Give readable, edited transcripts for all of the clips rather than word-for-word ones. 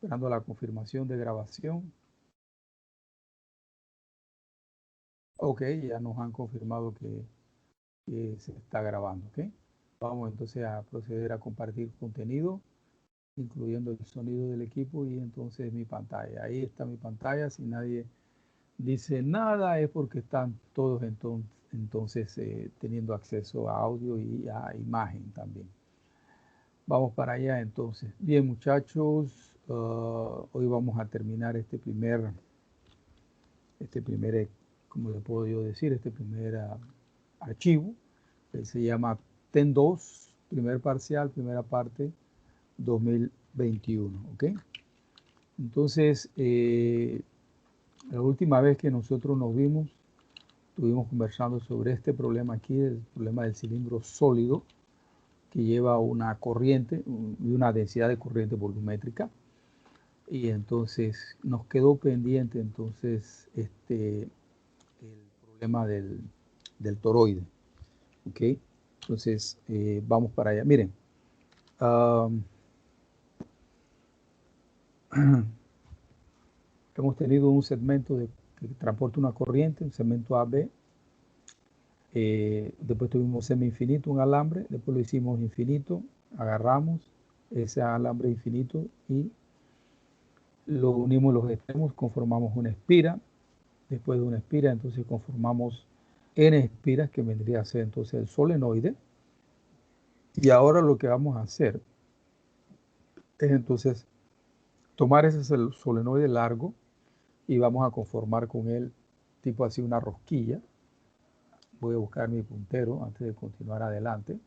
esperando la confirmación de grabación. Ok, ya nos han confirmado que se está grabando, ¿ok? Vamos entonces a proceder a compartir contenido, incluyendo el sonido del equipo y entonces mi pantalla. Ahí está mi pantalla. Si nadie dice nada es porque están todos entonces teniendo acceso a audio y a imagen también. Vamos para allá entonces. Bien, muchachos, hoy vamos a terminar este primer, ¿cómo le puedo yo decir? Este primer archivo que se llama TEN 2, primer parcial, primera parte, 2021, ¿ok? Entonces, la última vez que nosotros nos vimos, estuvimos conversando sobre este problema aquí, el problema del cilindro sólido, que lleva una corriente y una densidad de corriente volumétrica. Y entonces nos quedó pendiente entonces el problema del toroide. ¿Ok? Entonces vamos para allá. Miren, hemos tenido un segmento que transporta una corriente, un segmento AB. Después tuvimos semi-infinito, un alambre. Después lo hicimos infinito. Agarramos ese alambre infinito y lo unimos los extremos, conformamos una espira. Después de una espira, entonces conformamos N espiras, que vendría a ser entonces el solenoide. Y ahora lo que vamos a hacer es entonces tomar ese solenoide largo y vamos a conformar con él tipo así una rosquilla. Voy a buscar mi puntero antes de continuar adelante.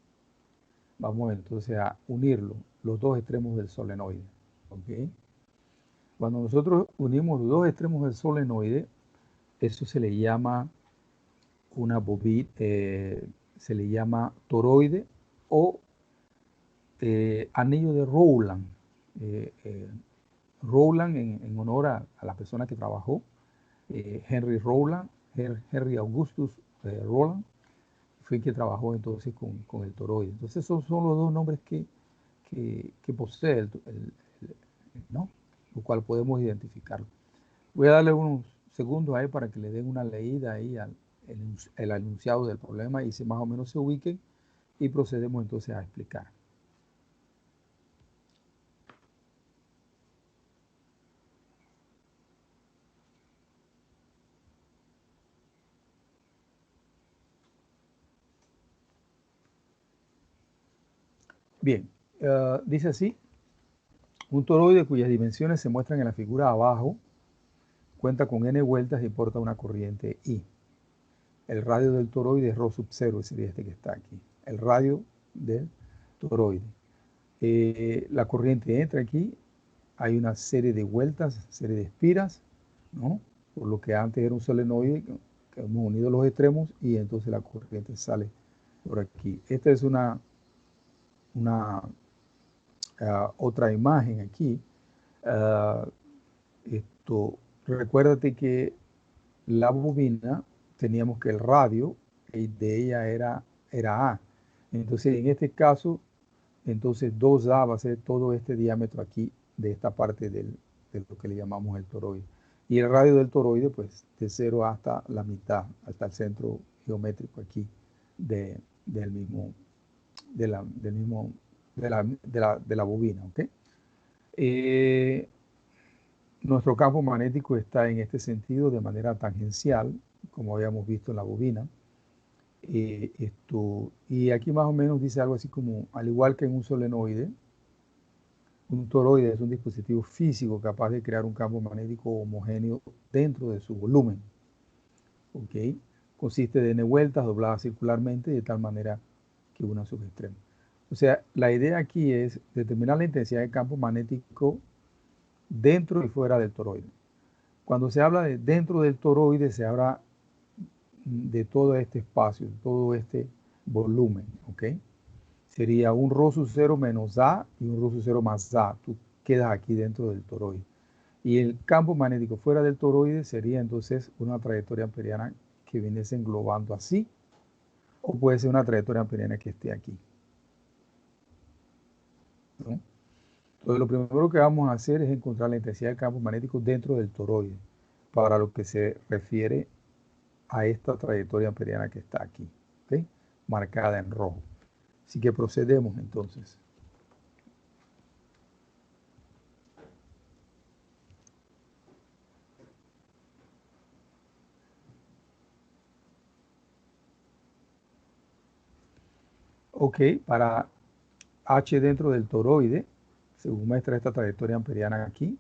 Vamos entonces a unirlo, los dos extremos del solenoide. ¿Okay? Cuando nosotros unimos los dos extremos del solenoide, eso se le llama una bobina, se le llama toroide o anillo de Rowland. Rowland en honor a la persona que trabajó, Henry Rowland, Henry Augustus Rowland, fue quien trabajó entonces con el toroide. Entonces esos son los dos nombres que posee ¿no? Lo cual podemos identificarlo. Voy a darle unos segundos ahí para que le den una leída ahí al el enunciado del problema y si más o menos se ubiquen y procedemos entonces a explicar. Bien, dice así, un toroide cuyas dimensiones se muestran en la figura abajo cuenta con n vueltas y porta una corriente I. El radio del toroide es ρ sub 0, sería este que está aquí. El radio del toroide. La corriente entra aquí, hay una serie de vueltas, serie de espiras, ¿no? Por lo que antes era un solenoide que hemos unido los extremos y entonces la corriente sale por aquí. Esta es una otra imagen aquí. Recuérdate que la bobina teníamos que el radio de ella era A. Entonces, en este caso, entonces 2A va a ser todo este diámetro aquí de esta parte de lo que le llamamos el toroide. Y el radio del toroide, pues, de 0 hasta la mitad, hasta el centro geométrico aquí del mismo, de la bobina, ¿ok? Nuestro campo magnético está en este sentido de manera tangencial, como habíamos visto en la bobina. Y aquí más o menos dice algo así como, al igual que en un solenoide, un toroide es un dispositivo físico capaz de crear un campo magnético homogéneo dentro de su volumen. ¿Okay? Consiste de n vueltas dobladas circularmente de tal manera que una sus extremos. O sea, la idea aquí es determinar la intensidad del campo magnético dentro y fuera del toroide. Cuando se habla de dentro del toroide, se habla de todo este espacio, todo este volumen, ¿ok? Sería un ρ sub 0 menos A y un ρ sub 0 más A. Tú quedas aquí dentro del toroide. Y el campo magnético fuera del toroide sería entonces una trayectoria amperiana que viniese englobando así, o puede ser una trayectoria amperiana que esté aquí, ¿no? Entonces, lo primero que vamos a hacer es encontrar la intensidad del campo magnético dentro del toroide, para lo que se refiere a esta trayectoria amperiana que está aquí, ¿ok? Marcada en rojo. Así que procedemos entonces. Ok, para H dentro del toroide, según muestra esta trayectoria amperiana aquí,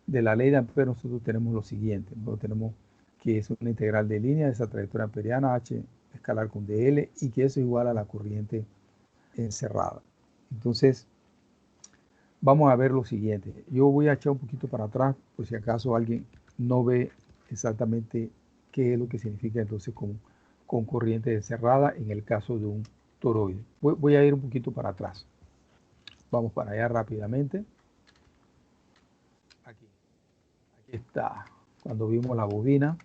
de la ley de Ampere nosotros tenemos lo siguiente. Nosotros tenemos que es una integral de línea de esa trayectoria amperiana, H escalar con dl, y que eso es igual a la corriente encerrada. Entonces, vamos a ver lo siguiente. Yo voy a echar un poquito para atrás, por si acaso alguien no ve exactamente qué es lo que significa entonces con corriente encerrada en el caso de un toroide. Voy a ir un poquito para atrás. Vamos para allá rápidamente. Aquí está. Cuando vimos la bobina,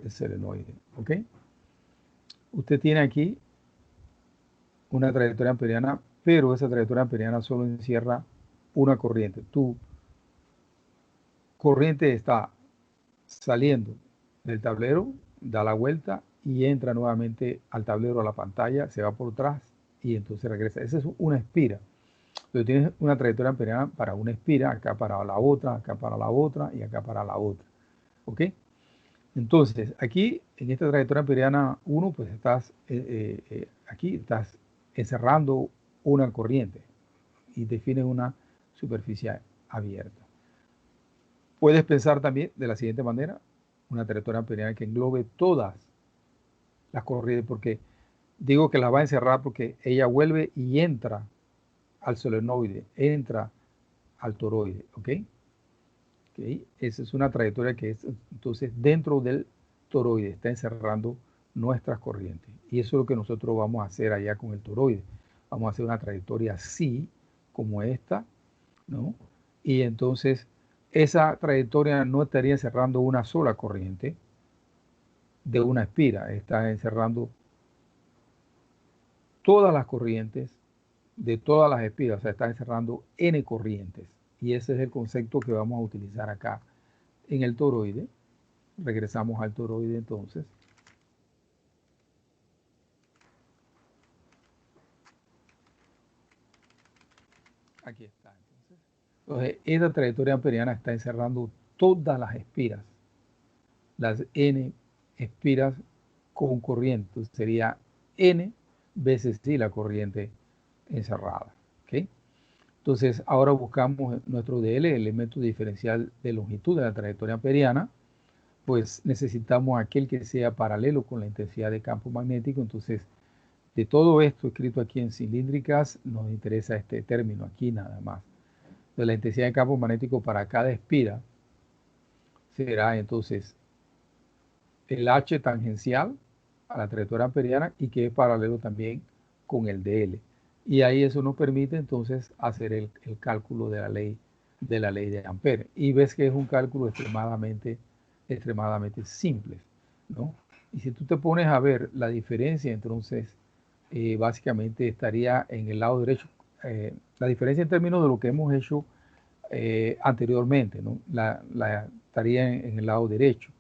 el solenoide. ¿Ok? Usted tiene aquí una trayectoria amperiana, pero esa trayectoria amperiana solo encierra una corriente. Tu corriente está saliendo del tablero, da la vuelta y entra nuevamente al tablero, a la pantalla, se va por atrás y entonces regresa. Esa es una espira. Pero tienes una trayectoria amperiana para una espira, acá para la otra, acá para la otra y acá para la otra. ¿Ok? Entonces, aquí en esta trayectoria amperiana 1, pues estás aquí, estás encerrando una corriente y defines una superficie abierta. Puedes pensar también de la siguiente manera, una trayectoria amperiana que englobe todas las corrientes, porque digo que las va a encerrar porque ella vuelve y entra al solenoide, entra al toroide, ¿ok? ¿Okay? Esa es una trayectoria que es entonces dentro del toroide, está encerrando nuestras corrientes. Y eso es lo que nosotros vamos a hacer allá con el toroide. Vamos a hacer una trayectoria así, como esta, ¿no? Y entonces esa trayectoria no estaría encerrando una sola corriente de una espira, está encerrando todas las corrientes de todas las espiras, o sea, está encerrando n corrientes. Y ese es el concepto que vamos a utilizar acá en el toroide. Regresamos al toroide entonces. Aquí está entonces. Entonces, esta trayectoria amperiana está encerrando todas las espiras, las n espiras con corriente. Entonces, sería n veces sí la corriente encerrada. ¿Okay? Entonces, ahora buscamos nuestro DL, el elemento diferencial de longitud de la trayectoria amperiana. Pues necesitamos aquel que sea paralelo con la intensidad de campo magnético. Entonces, de todo esto escrito aquí en cilíndricas, nos interesa este término aquí nada más. De la intensidad de campo magnético para cada espira será entonces el H tangencial a la trayectoria amperiana y que es paralelo también con el DL. Y ahí eso nos permite entonces hacer el cálculo de la ley de Ampere. Y ves que es un cálculo extremadamente simple, ¿no? Y si tú te pones a ver la diferencia, entonces básicamente estaría en el lado derecho. La diferencia en términos de lo que hemos hecho anteriormente, ¿no? Estaría en el lado derecho,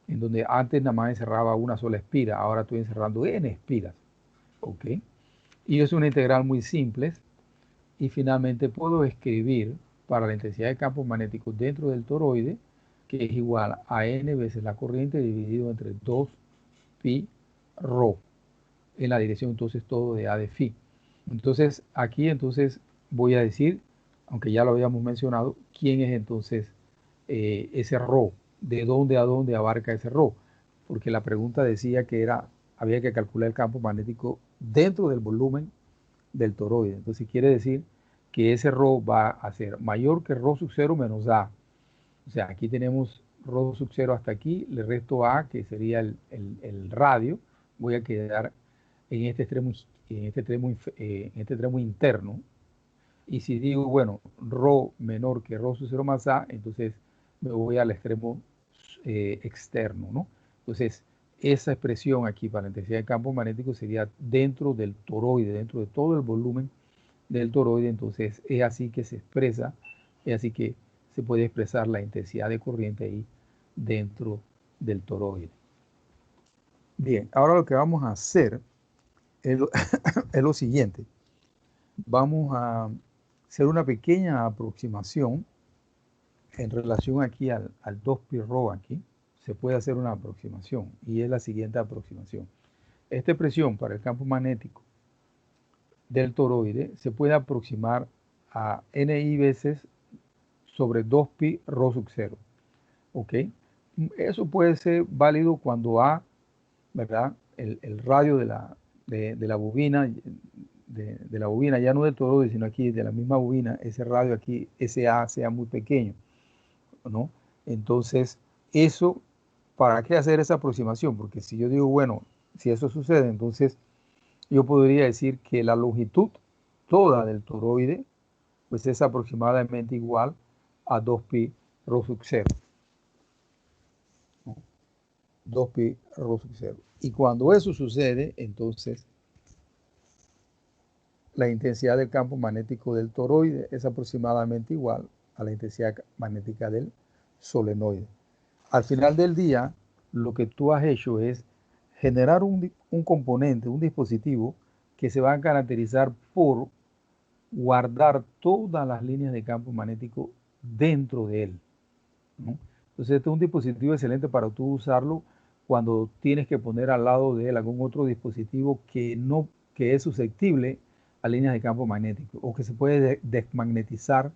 en donde antes nada más encerraba una sola espira, ahora estoy encerrando n espiras, ¿ok? Y es una integral muy simple, y finalmente puedo escribir para la intensidad de campo magnético dentro del toroide, que es igual a n veces la corriente dividido entre 2 pi rho, en la dirección entonces todo de a de phi. Entonces aquí entonces voy a decir, aunque ya lo habíamos mencionado, quién es entonces ese rho, de dónde a dónde abarca ese rho, porque la pregunta decía que había que calcular el campo magnético dentro del volumen del toroide. Entonces quiere decir que ese rho va a ser mayor que rho sub 0 menos a. O sea, aquí tenemos rho sub 0 hasta aquí, le resto a, que sería el radio. Voy a quedar en este extremo, en este extremo interno. Y si digo, bueno, rho menor que rho sub 0 más a, entonces me voy al extremo externo, ¿no? Entonces, esa expresión aquí para la intensidad de campo magnético sería dentro del toroide, dentro de todo el volumen del toroide, entonces es así que se expresa, es así que se puede expresar la intensidad de corriente ahí dentro del toroide. Bien, ahora lo que vamos a hacer es es lo siguiente. Vamos a hacer una pequeña aproximación en relación aquí al 2πρ aquí. Se puede hacer una aproximación y es la siguiente aproximación. Esta expresión para el campo magnético del toroide se puede aproximar a ni veces sobre 2πρ sub 0. ¿Ok? Eso puede ser válido cuando A, ¿verdad? El radio de la bobina, de la bobina, ya no del toroide, sino aquí de la misma bobina, ese radio aquí, ese A sea muy pequeño, ¿no? Entonces, eso, ¿para qué hacer esa aproximación? Porque si yo digo, bueno, si eso sucede, entonces yo podría decir que la longitud toda del toroide pues es aproximadamente igual a 2πρ sub 0. 2πρ sub 0. Y cuando eso sucede, entonces la intensidad del campo magnético del toroide es aproximadamente igual a la intensidad magnética del solenoide. Al final del día, lo que tú has hecho es generar un componente, un dispositivo que se va a caracterizar por guardar todas las líneas de campo magnético dentro de él, ¿no? Entonces, este es un dispositivo excelente para tú usarlo cuando tienes que poner al lado de él algún otro dispositivo que es susceptible a líneas de campo magnético o que se puede desmagnetizar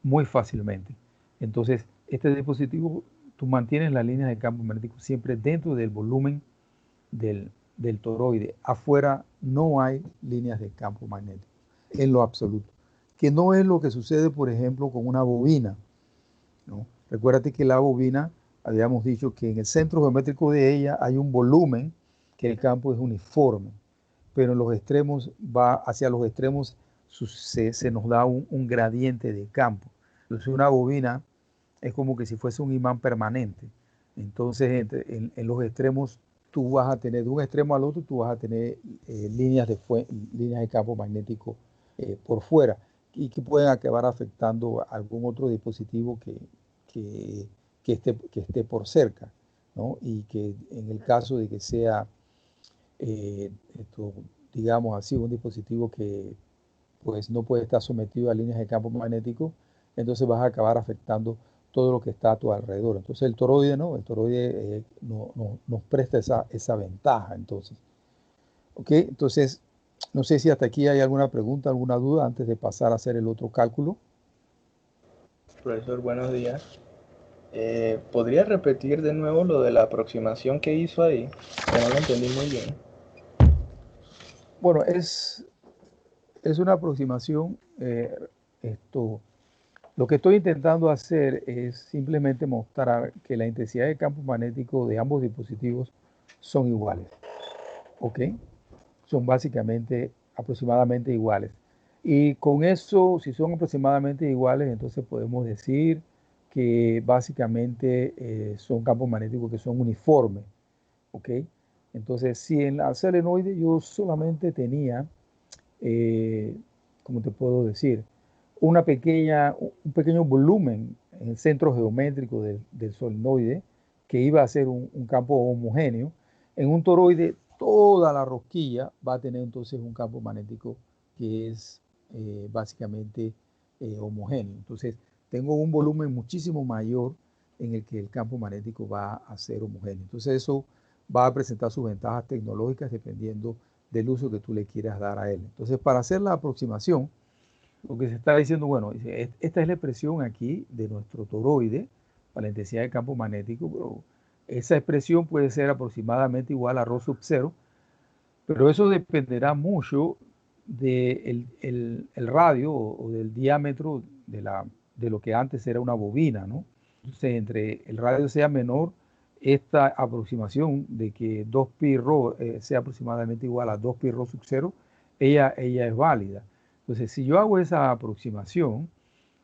muy fácilmente. Entonces, este dispositivo, tú mantienes las líneas de campo magnético siempre dentro del volumen del toroide. Afuera no hay líneas de campo magnético en lo absoluto, que no es lo que sucede, por ejemplo, con una bobina, ¿no? Recuérdate que la bobina, habíamos dicho que en el centro geométrico de ella hay un volumen, que el campo es uniforme, pero en los extremos, hacia los extremos se nos da un gradiente de campo. Entonces una bobina es como que si fuese un imán permanente. Entonces en los extremos tú vas a tener, de un extremo al otro, tú vas a tener líneas de campo magnético por fuera y que pueden acabar afectando a algún otro dispositivo que esté por cerca, ¿no? Y que en el caso de que sea, digamos así, un dispositivo que pues no puede estar sometido a líneas de campo magnético, entonces vas a acabar afectando todo lo que está a tu alrededor. Entonces el toroide, ¿no? El toroide nos presta esa ventaja, entonces. ¿Ok? Entonces, no sé si hasta aquí hay alguna pregunta, alguna duda antes de pasar a hacer el otro cálculo. Profesor, buenos días. ¿Podría repetir de nuevo lo de la aproximación que hizo ahí? Que no lo entendí muy bien. Bueno, es una aproximación. Lo que estoy intentando hacer es simplemente mostrar que la intensidad de campo magnético de ambos dispositivos son iguales. ¿Ok? Son básicamente aproximadamente iguales. Y con eso, si son aproximadamente iguales, entonces podemos decir que básicamente son campos magnéticos que son uniformes. ¿Ok? Entonces, si en la solenoide yo solamente tenía, ¿cómo te puedo decir? Un pequeño volumen en el centro geométrico del solenoide que iba a ser un campo homogéneo. En un toroide, toda la rosquilla va a tener entonces un campo magnético que es básicamente homogéneo. Entonces, tengo un volumen muchísimo mayor en el que el campo magnético va a ser homogéneo. Entonces, eso va a presentar sus ventajas tecnológicas dependiendo del uso que tú le quieras dar a él. Entonces, para hacer la aproximación, lo que se está diciendo, bueno, esta es la expresión aquí de nuestro toroide para la intensidad de campo magnético, pero esa expresión puede ser aproximadamente igual a ρ sub 0, pero eso dependerá mucho del el radio o del diámetro de lo que antes era una bobina, ¿no? Entonces, entre el radio sea menor, esta aproximación de que 2πρ sea aproximadamente igual a 2πρ sub 0, ella es válida. Entonces, si yo hago esa aproximación,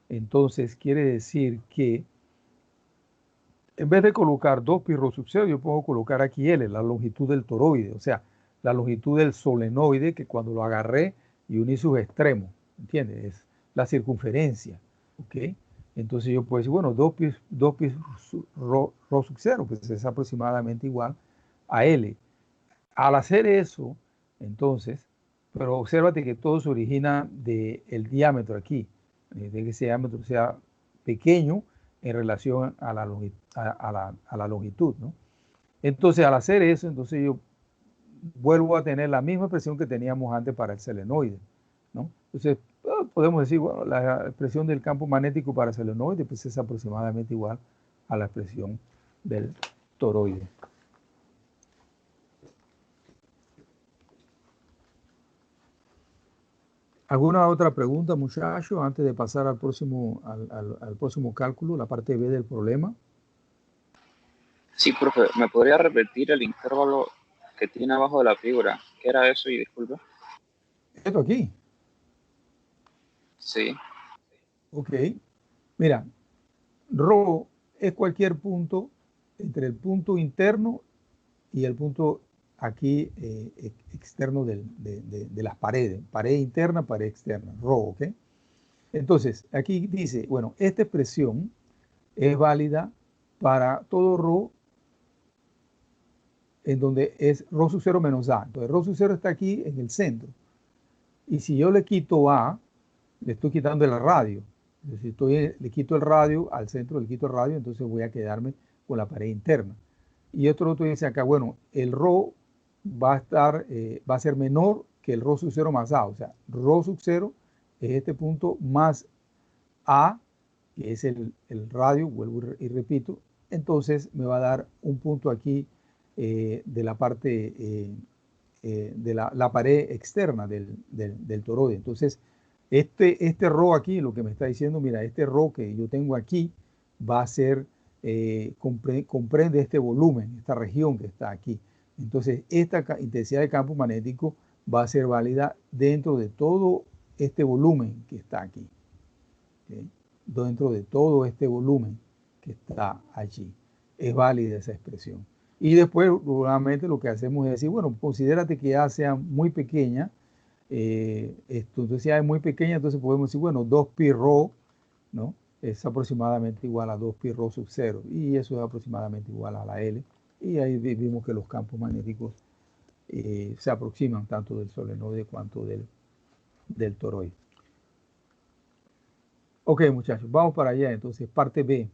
entonces quiere decir que en vez de colocar 2πρ sub 0, yo puedo colocar aquí L, la longitud del toroide, o sea, la longitud del solenoide que cuando lo agarré y uní sus extremos, ¿entiendes? Es la circunferencia, ¿ok? Entonces yo puedo decir, bueno, 2pi rho sub 0, pues es aproximadamente igual a L. Al hacer eso, entonces, pero obsérvate que todo se origina del diámetro aquí, de que ese diámetro sea pequeño en relación a la longitud, ¿no? Entonces, al hacer eso, entonces yo vuelvo a tener la misma expresión que teníamos antes para el selenoide, ¿no? Entonces, podemos decir, bueno, la expresión del campo magnético para el selenoide pues es aproximadamente igual a la expresión del toroide. ¿Alguna otra pregunta, muchachos, antes de pasar al próximo cálculo, la parte B del problema? Sí, profe, ¿me podría repetir el intervalo que tiene abajo de la figura? ¿Qué era eso? Y disculpe. Esto aquí. Sí. Ok. Mira, ρ es cualquier punto entre el punto interno y el punto aquí externo de las paredes. Pared interna, pared externa. Ρ, ¿ok? Entonces, aquí dice, bueno, esta expresión es válida para todo ρ en donde es ρ sub 0 menos A. Entonces, ρ sub 0 está aquí en el centro. Y si yo le quito A, le estoy quitando el radio. Si le quito el radio al centro, le quito el radio, entonces voy a quedarme con la pared interna. Y otro dice acá, bueno, el ρ va a ser menor que el ρ sub 0 más A. O sea, ρ sub 0 es este punto más A, que es el radio, vuelvo y repito. Entonces me va a dar un punto aquí de la parte de la pared externa del toroide. Entonces, este ρ aquí, lo que me está diciendo, mira, este ρ que yo tengo aquí va a ser, comprende este volumen, esta región que está aquí. Entonces, esta intensidad de campo magnético va a ser válida dentro de todo este volumen que está aquí. ¿Okay? Dentro de todo este volumen que está allí. Es válida esa expresión. Y después, nuevamente, lo que hacemos es decir, bueno, considérate que A sea muy pequeña. Entonces, si A es muy pequeña, entonces podemos decir, bueno, 2pi ρ, ¿no? Es aproximadamente igual a 2pi ρ sub 0. Y eso es aproximadamente igual a la L. Y ahí vimos que los campos magnéticos se aproximan tanto del solenoide cuanto del toroide. Ok, muchachos, vamos para allá. Entonces, parte B.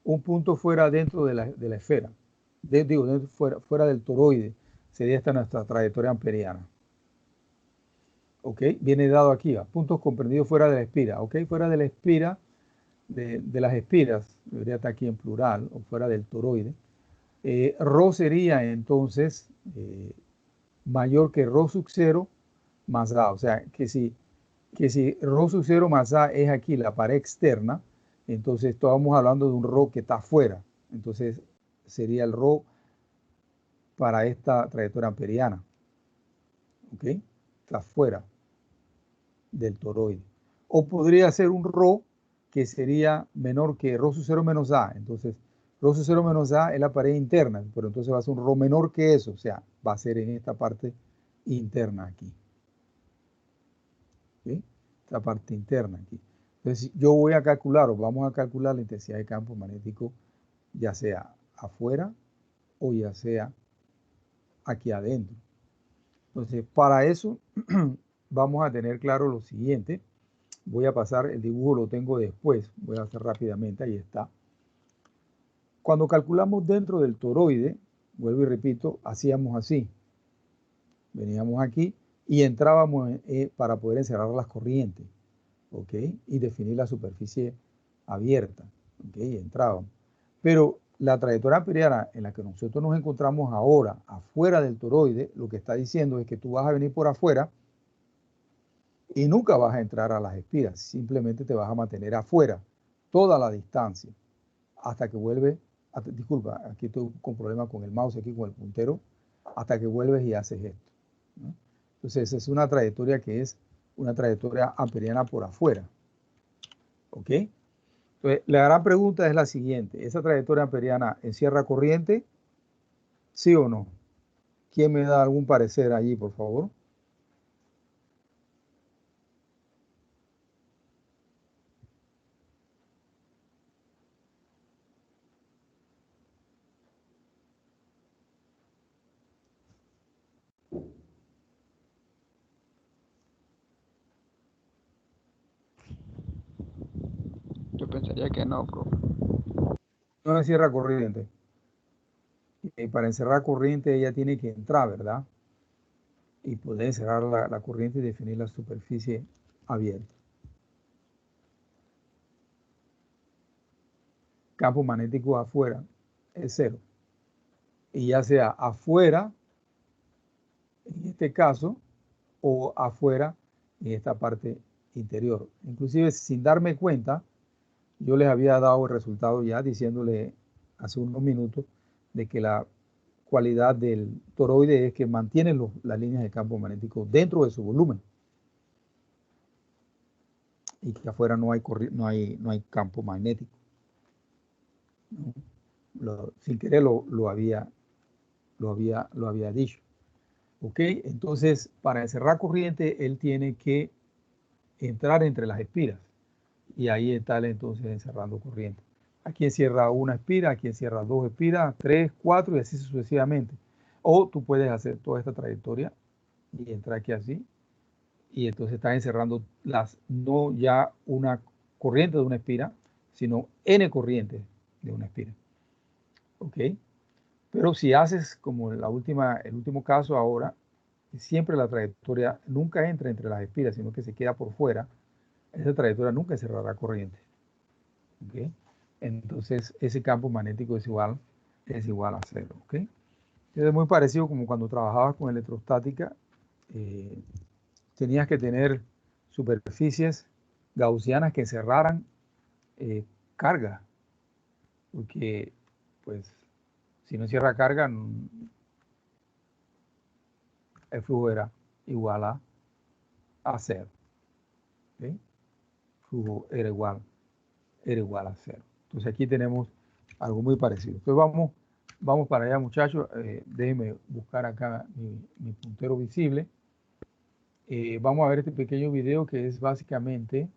Un punto fuera dentro de la esfera, fuera del toroide, sería esta nuestra trayectoria amperiana. ¿Ok? Viene dado aquí, puntos comprendidos fuera de la espira. ¿Ok? Fuera de la espira, de las espiras, debería estar aquí en plural, o fuera del toroide. Rho sería entonces mayor que Rho sub 0 más A. O sea, que si Rho sub 0 más A es aquí la pared externa, entonces estamos hablando de un Rho que está afuera. Entonces sería el Rho para esta trayectoria amperiana. ¿Ok? Está afuera del toroide. O podría ser un Rho que sería menor que Rho sub 0 menos A. Entonces, Rho sub 0 menos A es la pared interna, pero entonces va a ser un Rho menor que eso. O sea, va a ser en esta parte interna aquí. ¿Sí? Esta parte interna aquí. Entonces, yo voy a calcular, o vamos a calcular la intensidad de campo magnético, ya sea afuera o ya sea aquí adentro. Entonces, para eso vamos a tener claro lo siguiente. Voy a pasar, el dibujo lo tengo después, voy a hacer rápidamente, ahí está. Cuando calculamos dentro del toroide, vuelvo y repito, hacíamos así. Veníamos aquí y entrábamos para poder encerrar las corrientes. ¿Ok? Y definir la superficie abierta. ¿Ok? Entrábamos. Pero la trayectoria amperiana en la que nosotros nos encontramos ahora, afuera del toroide, lo que está diciendo es que tú vas a venir por afuera y nunca vas a entrar a las espiras. Simplemente te vas a mantener afuera toda la distancia hasta que vuelves. Disculpa, aquí estoy con problemas con el mouse, aquí con el puntero, hasta que vuelves y haces esto, ¿no? Entonces, es una trayectoria que es una trayectoria amperiana por afuera. ¿Ok? Entonces, Entonces, la gran pregunta es la siguiente. ¿Esa trayectoria amperiana encierra corriente? ¿Sí o no? ¿Quién me da algún parecer allí, por favor? Yo pensaría que no, profe. No encierra corriente. Y para encerrar corriente ella tiene que entrar, ¿verdad? Y poder encerrar la corriente y definir la superficie abierta. Campo magnético afuera es cero. Y ya sea afuera, en este caso, o afuera, en esta parte interior. Inclusive, sin darme cuenta, yo les había dado el resultado ya diciéndole hace unos minutos de que la cualidad del toroide es que mantiene las líneas de campo magnético dentro de su volumen y que afuera no hay campo magnético. Sin querer lo había dicho. ¿Ok? Entonces, para encerrar corriente, él tiene que entrar entre las espiras. Y ahí está él entonces encerrando corriente. Aquí encierra una espira, aquí encierra dos espiras, 3, 4 y así sucesivamente. O tú puedes hacer toda esta trayectoria y entrar aquí así. Y entonces estás encerrando no ya una corriente de una espira, sino n corrientes de una espira. ¿Ok? Pero si haces como el último caso ahora, siempre la trayectoria nunca entra entre las espiras, sino que se queda por fuera, esa trayectoria nunca cerrará corriente. ¿Okay? Entonces ese campo magnético es igual a cero. ¿Okay? Es muy parecido como cuando trabajabas con electrostática, tenías que tener superficies gaussianas que cerraran carga, porque pues si no cierra carga, el flujo era igual a cero. ¿Okay? El flujo era igual a cero. Entonces aquí tenemos algo muy parecido. Entonces vamos para allá, muchachos. Déjenme buscar acá mi puntero visible. Vamos a ver este pequeño video que es básicamente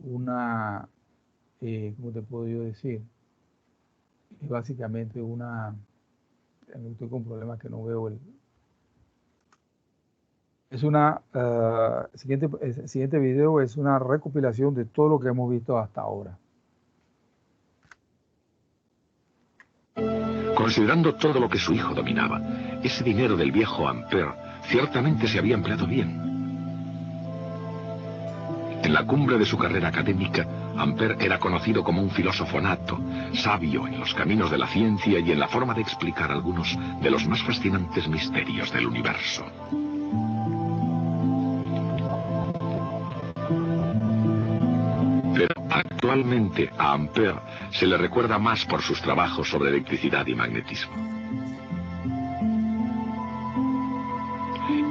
una, ¿cómo te puedo yo decir? Es básicamente estoy con problemas que no veo es el siguiente video es una recopilación de todo lo que hemos visto hasta ahora. Considerando todo lo que su hijo dominaba, ese dinero del viejo Ampère ciertamente se había empleado bien. En la cumbre de su carrera académica, Ampère era conocido como un filósofo nato, sabio en los caminos de la ciencia y en la forma de explicar algunos de los más fascinantes misterios del universo. Pero actualmente a Ampère se le recuerda más por sus trabajos sobre electricidad y magnetismo.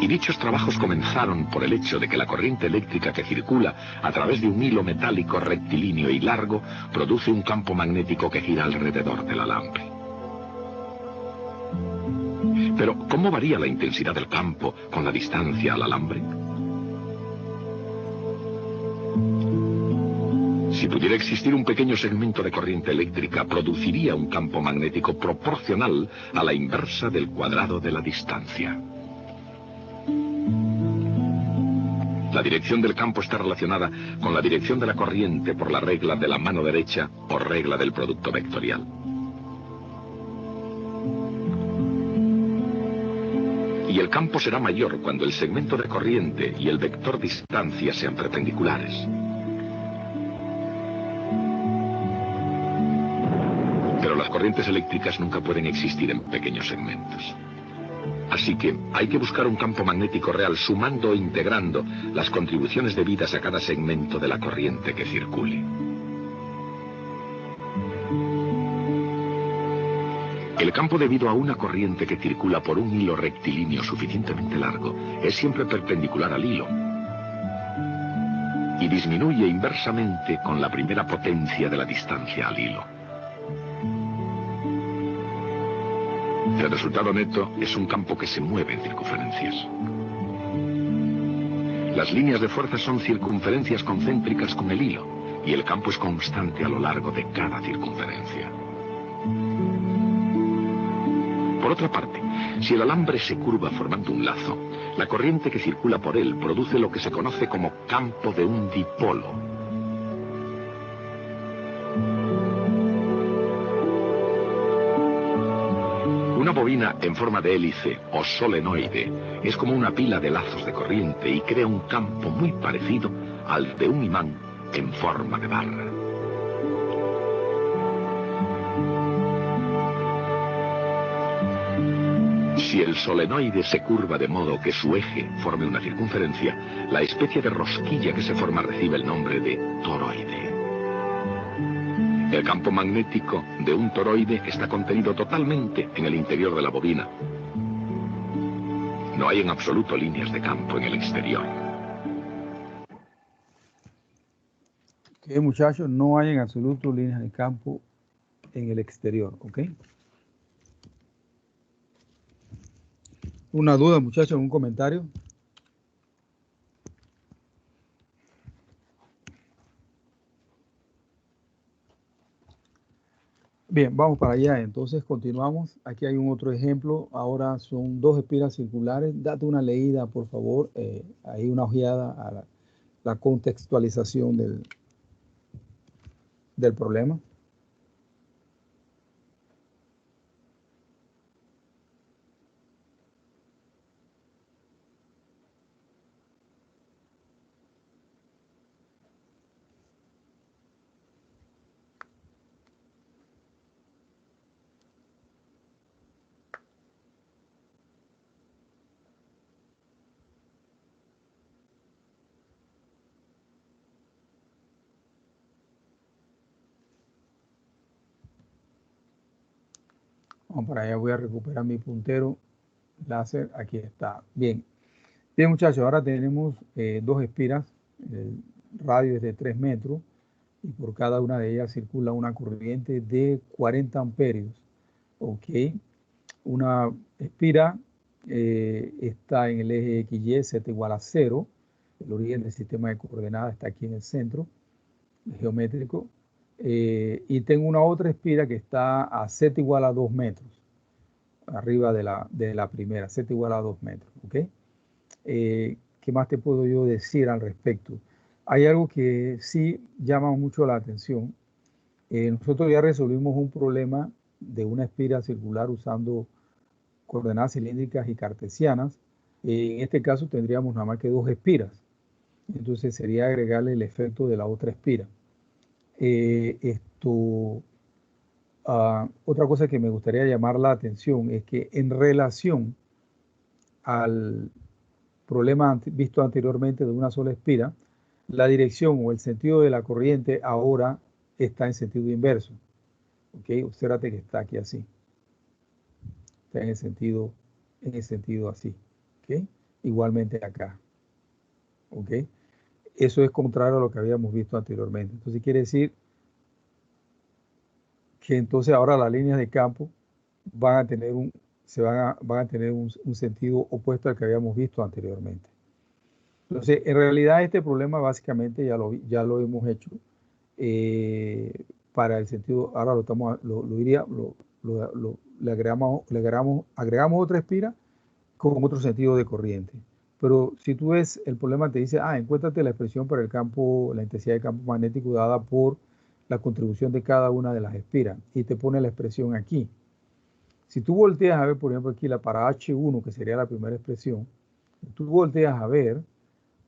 Y dichos trabajos comenzaron por el hecho de que la corriente eléctrica que circula a través de un hilo metálico rectilíneo y largo produce un campo magnético que gira alrededor del alambre. Pero, ¿cómo varía la intensidad del campo con la distancia al alambre? Si pudiera existir un pequeño segmento de corriente eléctrica, produciría un campo magnético proporcional a la inversa del cuadrado de la distancia. La dirección del campo está relacionada con la dirección de la corriente por la regla de la mano derecha o regla del producto vectorial. Y el campo será mayor cuando el segmento de corriente y el vector distancia sean perpendiculares. Pero las corrientes eléctricas nunca pueden existir en pequeños segmentos. Así que hay que buscar un campo magnético real sumando o integrando las contribuciones debidas a cada segmento de la corriente que circule. El campo debido a una corriente que circula por un hilo rectilíneo suficientemente largo es siempre perpendicular al hilo. y disminuye inversamente con la primera potencia de la distancia al hilo. El resultado neto es un campo que se mueve en circunferencias. Las líneas de fuerza son circunferencias concéntricas con el hilo, y el campo es constante a lo largo de cada circunferencia. Por otra parte, si el alambre se curva formando un lazo, la corriente que circula por él produce lo que se conoce como campo de un dipolo. Una bobina en forma de hélice o solenoide es como una pila de lazos de corriente y crea un campo muy parecido al de un imán en forma de barra. Si el solenoide se curva de modo que su eje forme una circunferencia, la especie de rosquilla que se forma recibe el nombre de toroide. El campo magnético de un toroide está contenido totalmente en el interior de la bobina. No hay en absoluto líneas de campo en el exterior. Ok, muchachos, no hay en absoluto líneas de campo en el exterior, ¿ok? ¿Una duda, muchachos? ¿Un comentario? Bien, vamos para allá. Entonces continuamos. Aquí hay un otro ejemplo. Ahora son dos espiras circulares. Date una leída, por favor. Ahí una ojeada a la contextualización del problema. Vamos para allá, voy a recuperar mi puntero láser. Aquí está. Bien. Bien, muchachos, ahora tenemos dos espiras. El radio es de 3 metros y por cada una de ellas circula una corriente de 40 amperios. Ok. Una espira está en el eje XY, z igual a 0. El origen del sistema de coordenadas está aquí en el centro geométrico. Y tengo una otra espira que está a z igual a 2 metros, arriba de la primera, z igual a 2 metros. ¿Ok? ¿Qué más te puedo yo decir al respecto? Hay algo que sí llama mucho la atención. Nosotros ya resolvimos un problema de una espira circular usando coordenadas cilíndricas y cartesianas. En este caso tendríamos nada más que dos espiras. Entonces sería agregarle el efecto de la otra espira. Otra cosa que me gustaría llamar la atención es que en relación al problema visto anteriormente de una sola espira, la dirección o el sentido de la corriente ahora está en sentido inverso. ¿Ok? Obsérvate que está aquí así. Está en el sentido así. ¿Ok? Igualmente acá. ¿Ok? Eso es contrario a lo que habíamos visto anteriormente. Entonces quiere decir que entonces ahora las líneas de campo van a tener un sentido opuesto al que habíamos visto anteriormente. Entonces, en realidad este problema básicamente ya lo hemos hecho para el sentido, ahora le agregamos otra espira con otro sentido de corriente. Pero si tú ves, el problema te dice, encuéntrate la expresión para el campo, la intensidad de campo magnético dada por la contribución de cada una de las espiras, y te pone la expresión aquí. Si tú volteas a ver, por ejemplo, aquí para H1, que sería la primera expresión, tú volteas a ver,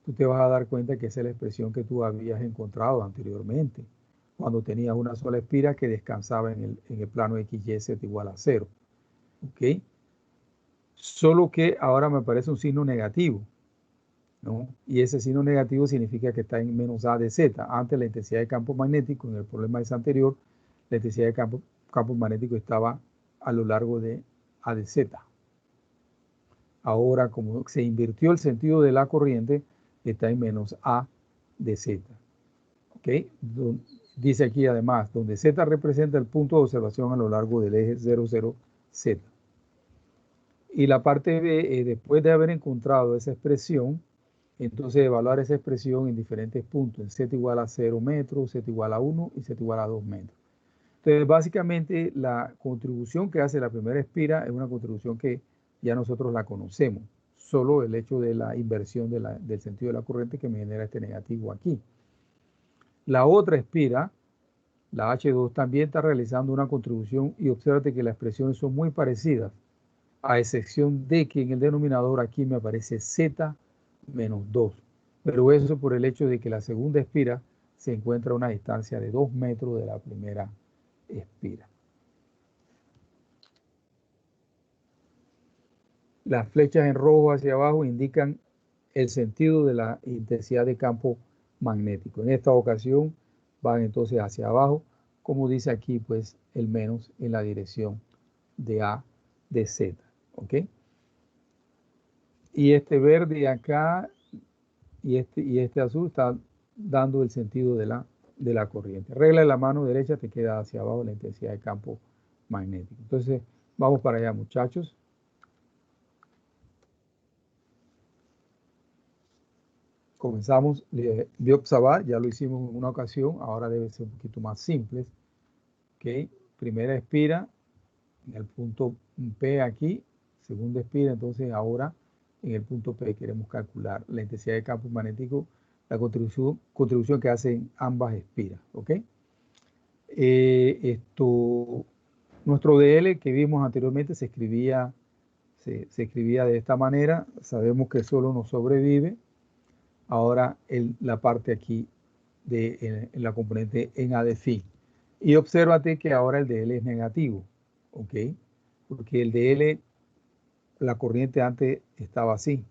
tú te vas a dar cuenta que esa es la expresión que tú habías encontrado anteriormente, cuando tenías una sola espira que descansaba en el plano XY z igual a 0. ¿Ok? Solo que ahora me aparece un signo negativo, ¿no? Y ese signo negativo significa que está en menos A de Z. Antes la intensidad de campo magnético, en el problema ese anterior, la intensidad de campo magnético estaba a lo largo de A de Z. Ahora, como se invirtió el sentido de la corriente, está en menos A de Z. ¿Ok? Dice aquí además, donde Z representa el punto de observación a lo largo del eje 00Z. Y la parte B, después de haber encontrado esa expresión, entonces evaluar esa expresión en diferentes puntos, en Z igual a 0 metros, Z igual a 1 y Z igual a 2 metros. Entonces, básicamente, la contribución que hace la primera espira es una contribución que ya nosotros la conocemos. Solo el hecho de la inversión del sentido de la corriente que me genera este negativo aquí. La otra espira, la H2, también está realizando una contribución y obsérvate que las expresiones son muy parecidas, a excepción de que en el denominador aquí me aparece Z menos 2. Pero eso por el hecho de que la segunda espira se encuentra a una distancia de 2 metros de la primera espira. Las flechas en rojo hacia abajo indican el sentido de la intensidad de campo magnético. En esta ocasión van entonces hacia abajo, como dice aquí, pues el menos en la dirección de A de Z. ¿Ok? Y este verde acá y este azul está dando el sentido de la corriente. Regla de la mano derecha te queda hacia abajo la intensidad de campo magnético. Entonces, vamos para allá, muchachos. Comenzamos de observar, ya lo hicimos en una ocasión, ahora debe ser un poquito más simple. ¿Ok? Primera espira en el punto P aquí, segunda espira, entonces ahora en el punto P queremos calcular la intensidad de campo magnético, la contribución que hacen ambas espiras. ¿Ok? Nuestro DL que vimos anteriormente se escribía de esta manera. Sabemos que solo nos sobrevive ahora la parte aquí en la componente en A de phi. Y obsérvate que ahora el DL es negativo, ¿ok? Porque el DL, la corriente antes estaba así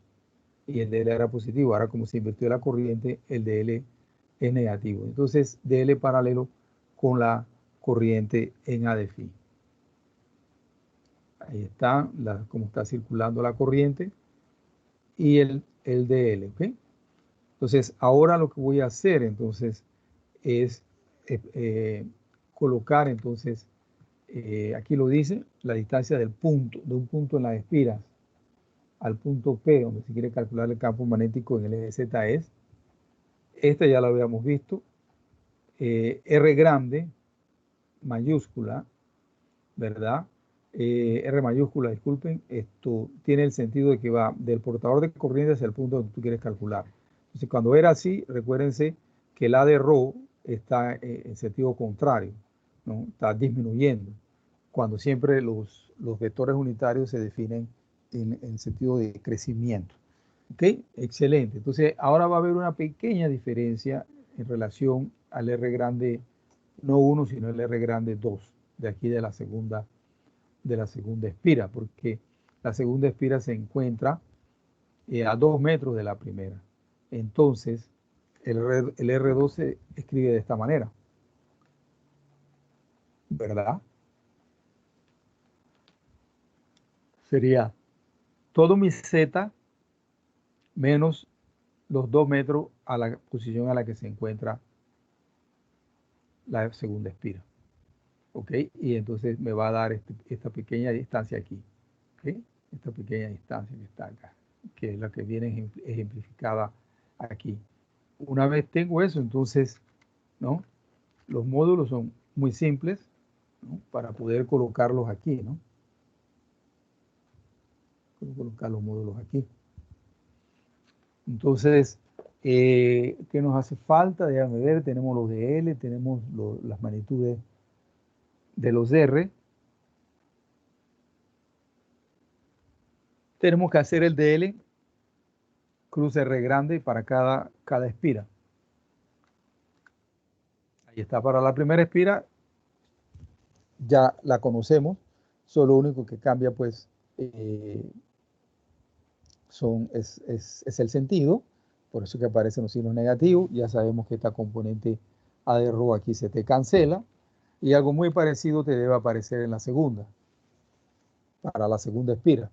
y el DL era positivo. Ahora como se invirtió la corriente, el DL es negativo. Entonces, DL paralelo con la corriente en A de phi. Ahí está, cómo está circulando la corriente y el DL, ¿ok? Entonces, ahora lo que voy a hacer, entonces, es colocar, entonces, aquí lo dice, la distancia de un punto en las espiras al punto P, donde se quiere calcular el campo magnético en el eje Z es, esta ya la habíamos visto, R grande, mayúscula, ¿verdad? R mayúscula, disculpen, esto tiene el sentido de que va del portador de corriente hacia el punto donde tú quieres calcular. Entonces, cuando era así, recuérdense que el A de ρ está en sentido contrario, ¿no? Está disminuyendo, cuando siempre los vectores unitarios se definen en sentido de crecimiento. ¿Ok? Excelente. Entonces, ahora va a haber una pequeña diferencia en relación al R grande, no 1, sino el R grande 2, de aquí de la segunda espira, porque la segunda espira se encuentra a 2 metros de la primera. Entonces, el R2 se escribe de esta manera, ¿verdad? Sería todo mi Z menos los 2 metros a la posición a la que se encuentra la segunda espira. ¿Ok? Y entonces me va a dar esta pequeña distancia aquí. ¿Ok? Esta pequeña distancia que está acá, que es la que viene ejemplificada aquí. Una vez tengo eso, entonces, ¿no? Los módulos son muy simples, ¿no? Para poder colocarlos aquí, ¿no? Puedo colocar los módulos aquí. Entonces, ¿qué nos hace falta? Déjame ver, tenemos los de L, tenemos las magnitudes de los R. Tenemos que hacer el DL cruz R grande para cada espira. Ahí está, para la primera espira ya la conocemos, solo lo único que cambia pues es el sentido, por eso que aparecen los signos negativos. Ya sabemos que esta componente A de ρ aquí se te cancela y algo muy parecido te debe aparecer en la segunda, para la segunda espira,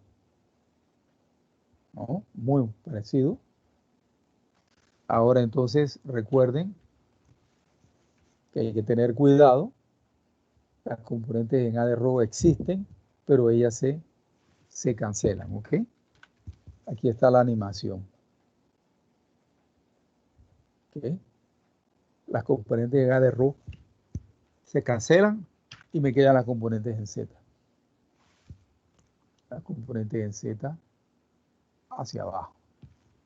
¿no? Muy parecido. Ahora entonces recuerden que hay que tener cuidado. Las componentes en A de rho existen, pero ellas se cancelan, ¿ok? Aquí está la animación. ¿Ok? Las componentes en A de rho se cancelan y me quedan las componentes en Z. Las componentes en Z hacia abajo.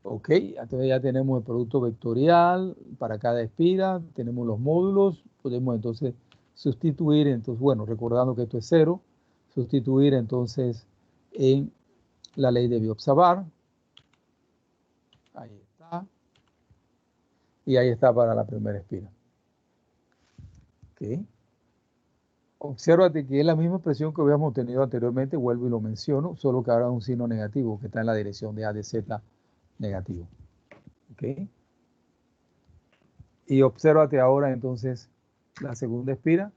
Ok, entonces ya tenemos el producto vectorial para cada espira, tenemos los módulos, podemos entonces sustituir, entonces, bueno, recordando que esto es 0, sustituir entonces en la ley de Biot-Savart. Ahí está. Y ahí está para la primera espira. Ok. Obsérvate que es la misma expresión que habíamos tenido anteriormente, vuelvo y lo menciono, solo que ahora es un signo negativo que está en la dirección de A de Z negativo. Ok. Y obsérvate ahora entonces la segunda espira.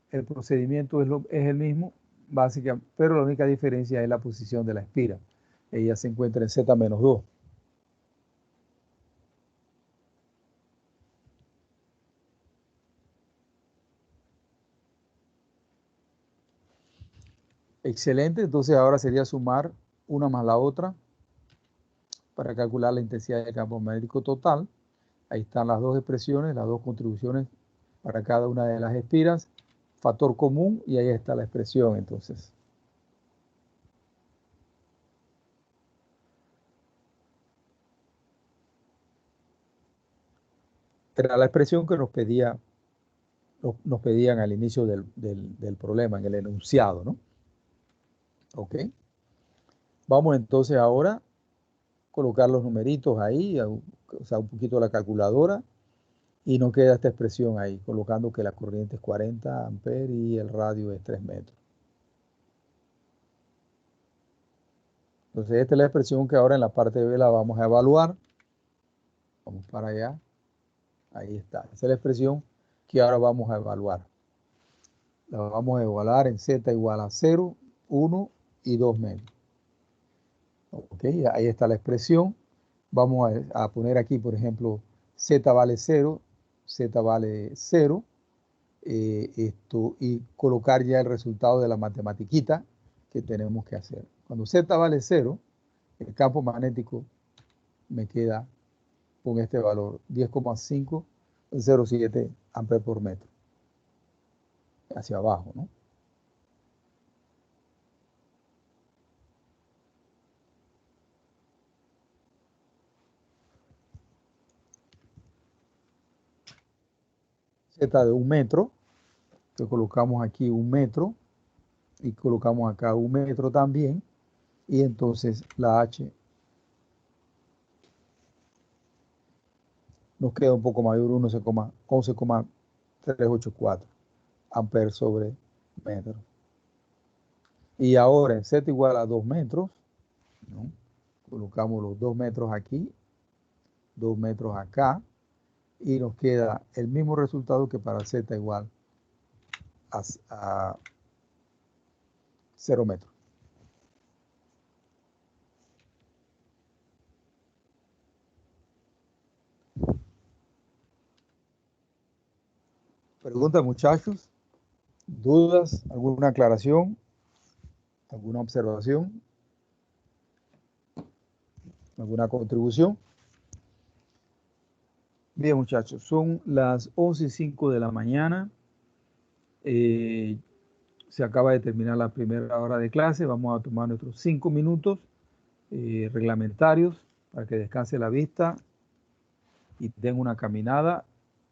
El procedimiento es el mismo, básicamente, pero la única diferencia es la posición de la espira. Ella se encuentra en Z-2. Excelente, entonces ahora sería sumar una más la otra para calcular la intensidad del campo magnético total. Ahí están las dos expresiones, las dos contribuciones para cada una de las espiras, factor común, y ahí está la expresión entonces. Era la expresión que nos pedían al inicio del problema, en el enunciado, ¿no? Ok. Vamos entonces ahora a colocar los numeritos ahí, usar un poquito la calculadora, y nos queda esta expresión ahí, colocando que la corriente es 40 amperes y el radio es 3 metros. Entonces esta es la expresión que ahora en la parte B la vamos a evaluar. Vamos para allá. Ahí está. Esa es la expresión que ahora vamos a evaluar. La vamos a evaluar en Z igual a 0, 1 y 2 metros. Ok, ahí está la expresión. Vamos a poner aquí, por ejemplo, Z vale 0, Z vale 0, y colocar ya el resultado de la matematiquita que tenemos que hacer. Cuando Z vale 0, el campo magnético me queda con este valor, 10,507 amperes por metro. Hacia abajo, ¿no? Z de 1 metro, que colocamos aquí 1 metro, y colocamos acá 1 metro también, y entonces la H nos queda un poco mayor, 11,384 amperes sobre metro. Y ahora en Z igual a 2 metros, ¿no? Colocamos los 2 metros aquí, 2 metros acá, y nos queda el mismo resultado que para Z igual a 0 metros. Preguntas, muchachos, dudas, alguna aclaración, alguna observación, alguna contribución. Bien, muchachos, son las 11:05 de la mañana. Se acaba de terminar la primera hora de clase. Vamos a tomar nuestros 5 minutos reglamentarios para que descanse la vista y den una caminada.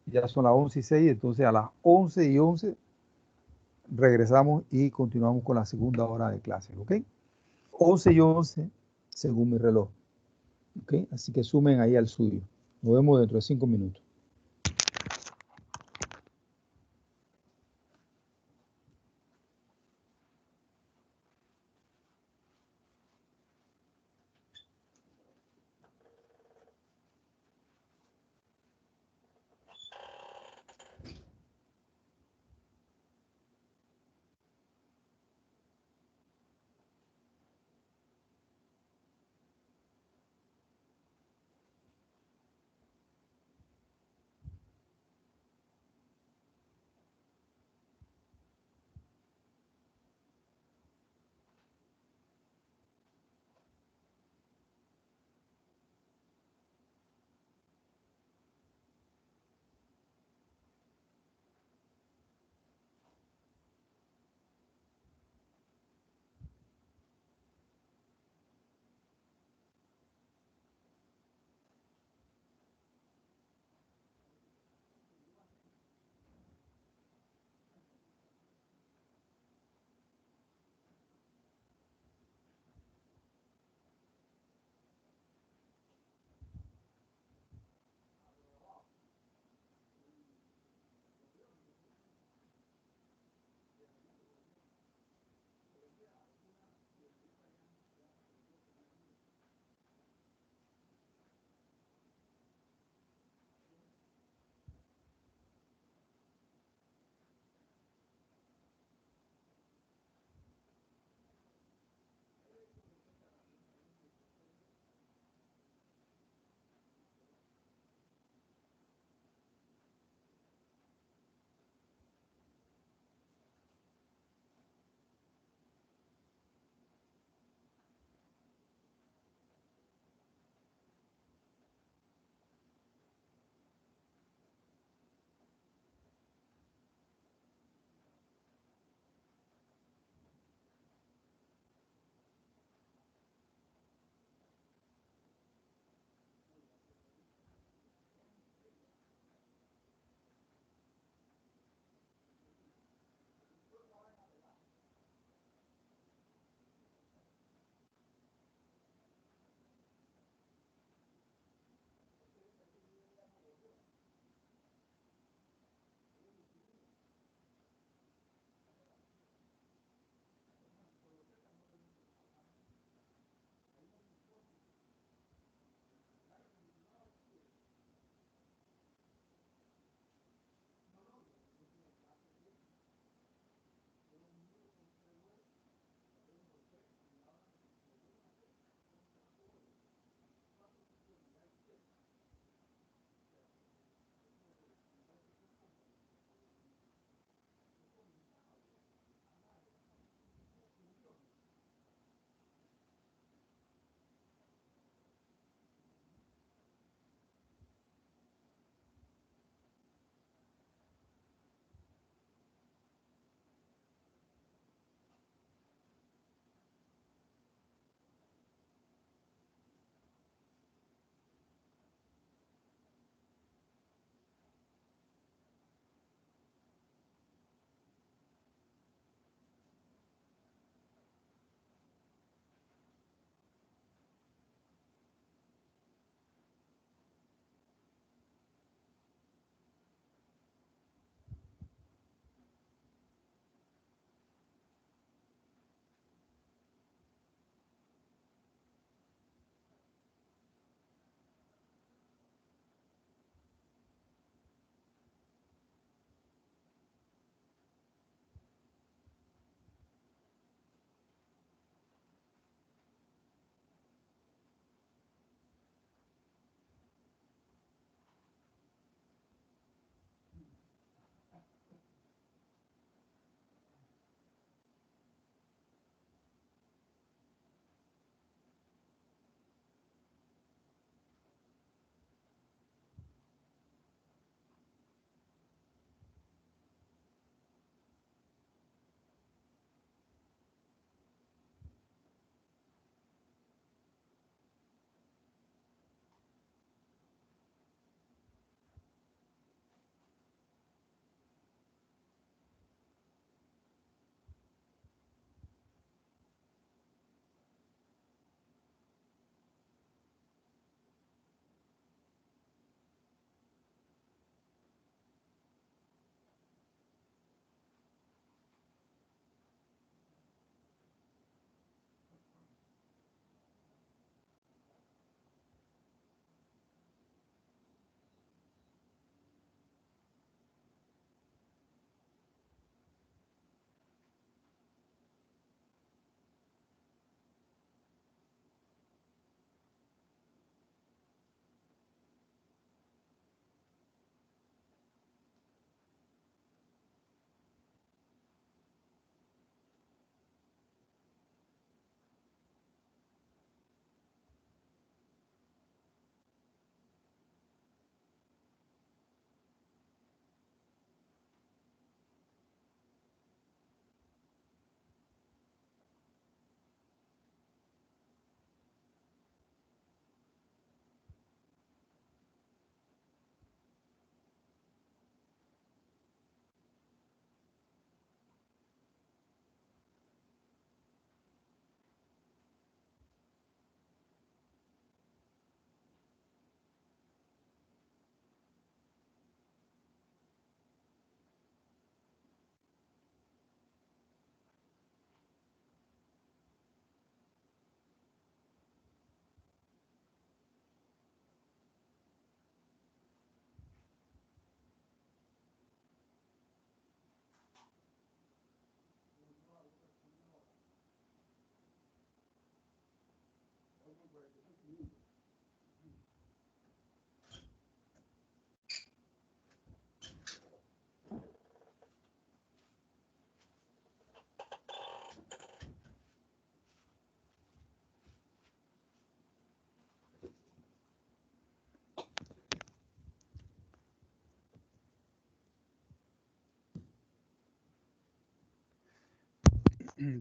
Ya son las 11:06, entonces a las 11:11 regresamos y continuamos con la segunda hora de clase, ¿ok? 11:11 según mi reloj, ¿ok? Así que sumen ahí al suyo. Nos vemos dentro de 5 minutos.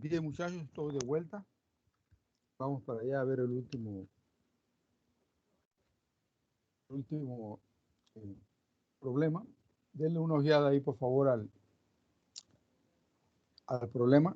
Bien, muchachos, estoy de vuelta. Vamos para allá a ver el último problema. Denle una ojeada ahí, por favor, al problema.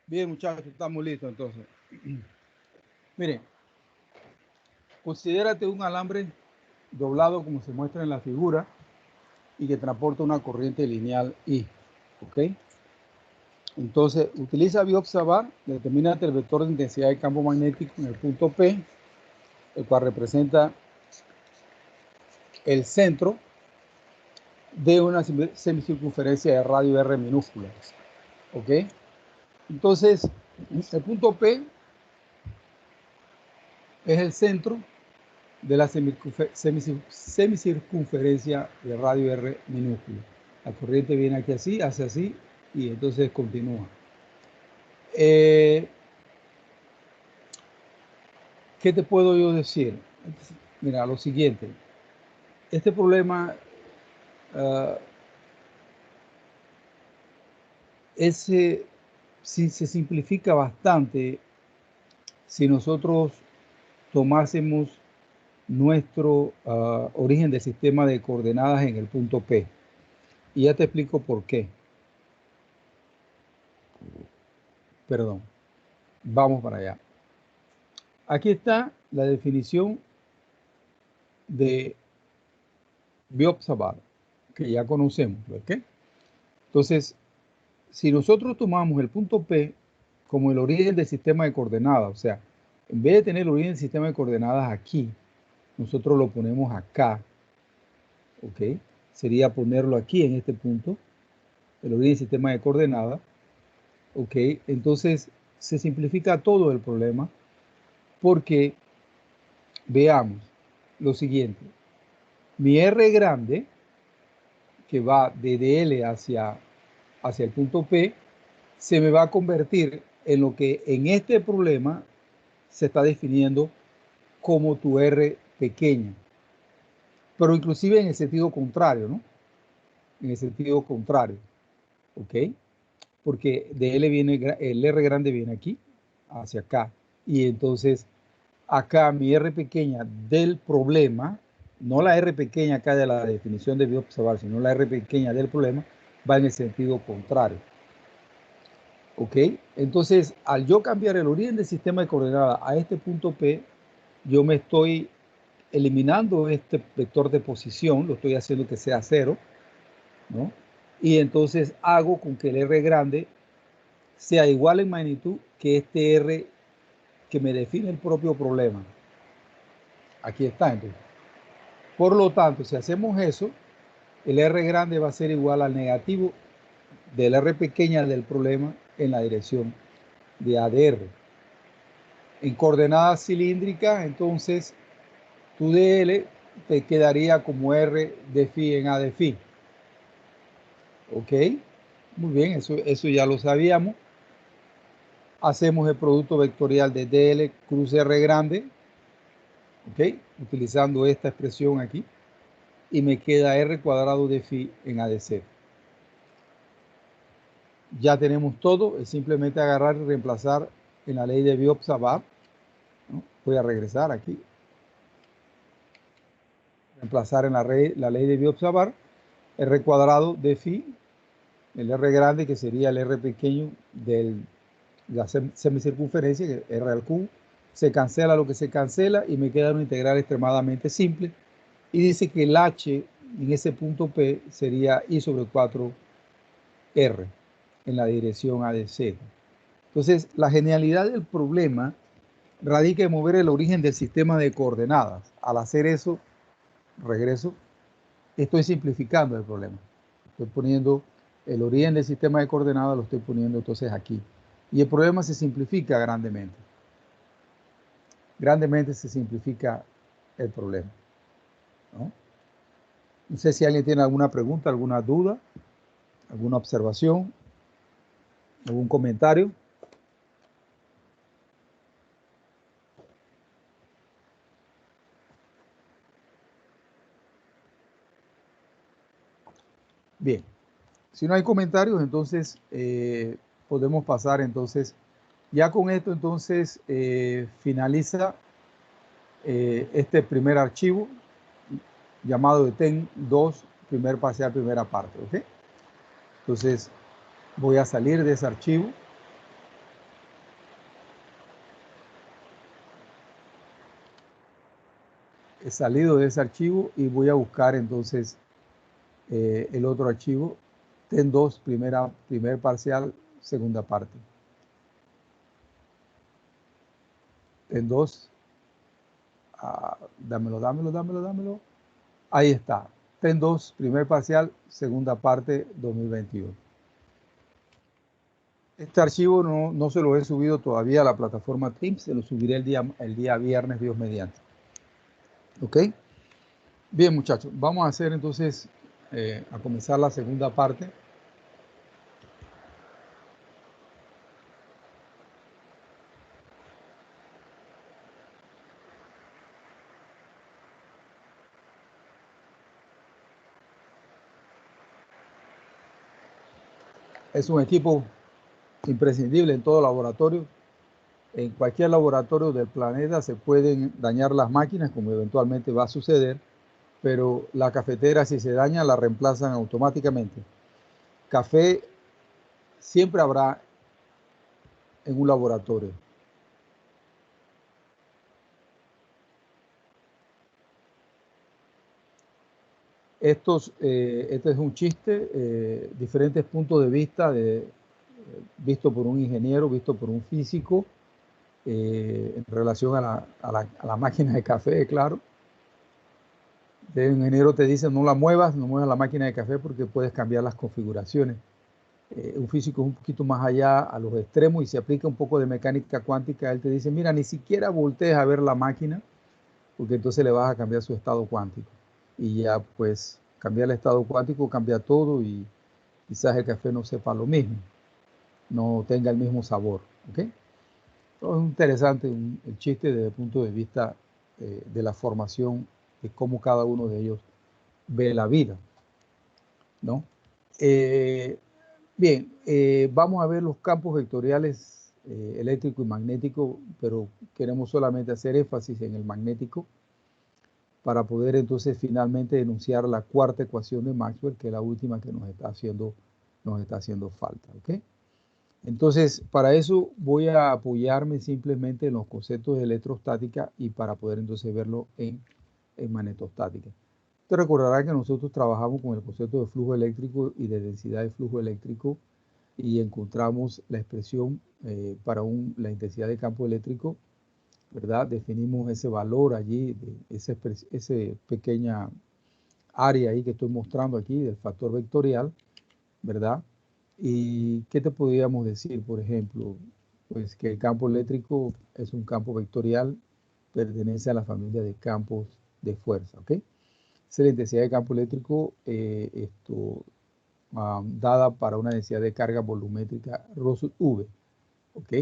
Bien, muchachos, estamos listos entonces. Miren, considérate un alambre doblado como se muestra en la figura y que transporta una corriente lineal I. ¿Ok? Entonces, utiliza biobservar, determínate el vector de intensidad de campo magnético en el punto P, el cual representa el centro de una semicircunferencia de radio R minúscula. ¿Ok? Entonces, el punto P es el centro de la semicircunferencia de radio R minúscula. La corriente viene aquí así, hace así, y entonces continúa. ¿Qué te puedo yo decir? Mira, lo siguiente. Este problema se simplifica bastante si nosotros tomásemos nuestro origen del sistema de coordenadas en el punto P. Y ya te explico por qué. Perdón. Vamos para allá. Aquí está la definición de biobservar, que ya conocemos. ¿Ok? Entonces, si nosotros tomamos el punto P como el origen del sistema de coordenadas, o sea, en vez de tener el origen del sistema de coordenadas aquí, nosotros lo ponemos acá. ¿Ok? Sería ponerlo aquí en este punto, el origen del sistema de coordenadas. ¿Ok? Entonces, se simplifica todo el problema porque veamos lo siguiente. Mi R grande, que va de DL hacia el punto P, se me va a convertir en lo que en este problema se está definiendo como tu R pequeña. Pero inclusive en el sentido contrario, ¿no? En el sentido contrario. ¿Ok? Porque de L viene, el R grande viene aquí, hacia acá. Y entonces, acá mi R pequeña del problema, no la R pequeña acá de la definición de biobservar, sino la R pequeña del problema, va en el sentido contrario. ¿Ok? Entonces, al yo cambiar el origen del sistema de coordenadas a este punto P, yo me estoy eliminando este vector de posición, lo estoy haciendo que sea 0, ¿no? Y entonces hago con que el R grande sea igual en magnitud que este R que me define el propio problema. Aquí está, entonces. Por lo tanto, si hacemos eso, el R grande va a ser igual al negativo del R pequeña del problema en la dirección de ADR. En coordenadas cilíndricas, entonces, tu DL te quedaría como R de phi en A de phi. Ok, muy bien, eso ya lo sabíamos. Hacemos el producto vectorial de DL cruz R grande, ok, utilizando esta expresión aquí, y me queda R cuadrado de phi en A de Z. Ya tenemos todo, es simplemente agarrar y reemplazar en la ley de Biot-Savart, ¿no? Voy a regresar aquí. Reemplazar en la ley de Biot-Savart, R cuadrado de phi, el R grande que sería el R pequeño de la semicircunferencia, que es R al cubo, se cancela lo que se cancela y me queda una integral extremadamente simple. Y dice que el H en ese punto P sería I sobre 4R en la dirección A de Z. Entonces, la genialidad del problema radica en mover el origen del sistema de coordenadas. Al hacer eso, regreso, estoy simplificando el problema. Estoy poniendo el origen del sistema de coordenadas, lo estoy poniendo entonces aquí. Y el problema se simplifica grandemente. Grandemente se simplifica el problema, ¿no? No sé si alguien tiene alguna pregunta, alguna duda, alguna observación, algún comentario. Bien, si no hay comentarios, entonces podemos pasar entonces. Ya con esto entonces finaliza este primer archivo llamado de TEN2, primer parcial, primera parte, ¿ok? Entonces voy a salir de ese archivo. He salido de ese archivo y voy a buscar entonces el otro archivo, TEN2, primer parcial, segunda parte. TEN2, dámelo. Ahí está, TEN2, primer parcial, segunda parte, 2021. Este archivo no se lo he subido todavía a la plataforma Teams, se lo subiré el día viernes, Dios mediante. ¿Ok? Bien, muchachos, vamos a hacer entonces, a comenzar la segunda parte. Es un equipo imprescindible en todo laboratorio. En cualquier laboratorio del planeta se pueden dañar las máquinas, como eventualmente va a suceder, pero la cafetera, si se daña, la reemplazan automáticamente. Café siempre habrá en un laboratorio. Este es un chiste, diferentes puntos de vista, visto por un ingeniero, visto por un físico, en relación a la máquina de café, claro. El ingeniero te dice no muevas la máquina de café porque puedes cambiar las configuraciones. Un físico es un poquito más allá, a los extremos, y se aplica un poco de mecánica cuántica. Él te dice, mira, ni siquiera voltees a ver la máquina, porque entonces le vas a cambiar su estado cuántico. Y ya pues cambiar el estado cuántico cambia todo y quizás el café no sepa lo mismo, no tenga el mismo sabor. ¿Okay? Entonces, es interesante el chiste desde el punto de vista de la formación, de cómo cada uno de ellos ve la vida, ¿no? Bien, vamos a ver los campos vectoriales eléctrico y magnético, pero queremos solamente hacer énfasis en el magnético para poder entonces finalmente enunciar la cuarta ecuación de Maxwell, que es la última que nos está haciendo falta. ¿Okay? Entonces, para eso voy a apoyarme simplemente en los conceptos de electrostática y para poder entonces verlo en magnetostática. Usted recordará que nosotros trabajamos con el concepto de flujo eléctrico y de densidad de flujo eléctrico y encontramos la expresión para la intensidad de campo eléctrico, ¿verdad? Definimos ese valor allí, esa pequeña área ahí que estoy mostrando aquí del factor vectorial, ¿verdad? ¿Y qué te podríamos decir, por ejemplo? Pues que el campo eléctrico es un campo vectorial, pertenece a la familia de campos de fuerza, ¿ok? Esa es la intensidad de campo eléctrico dada para una densidad de carga volumétrica ρ sub V, ¿ok?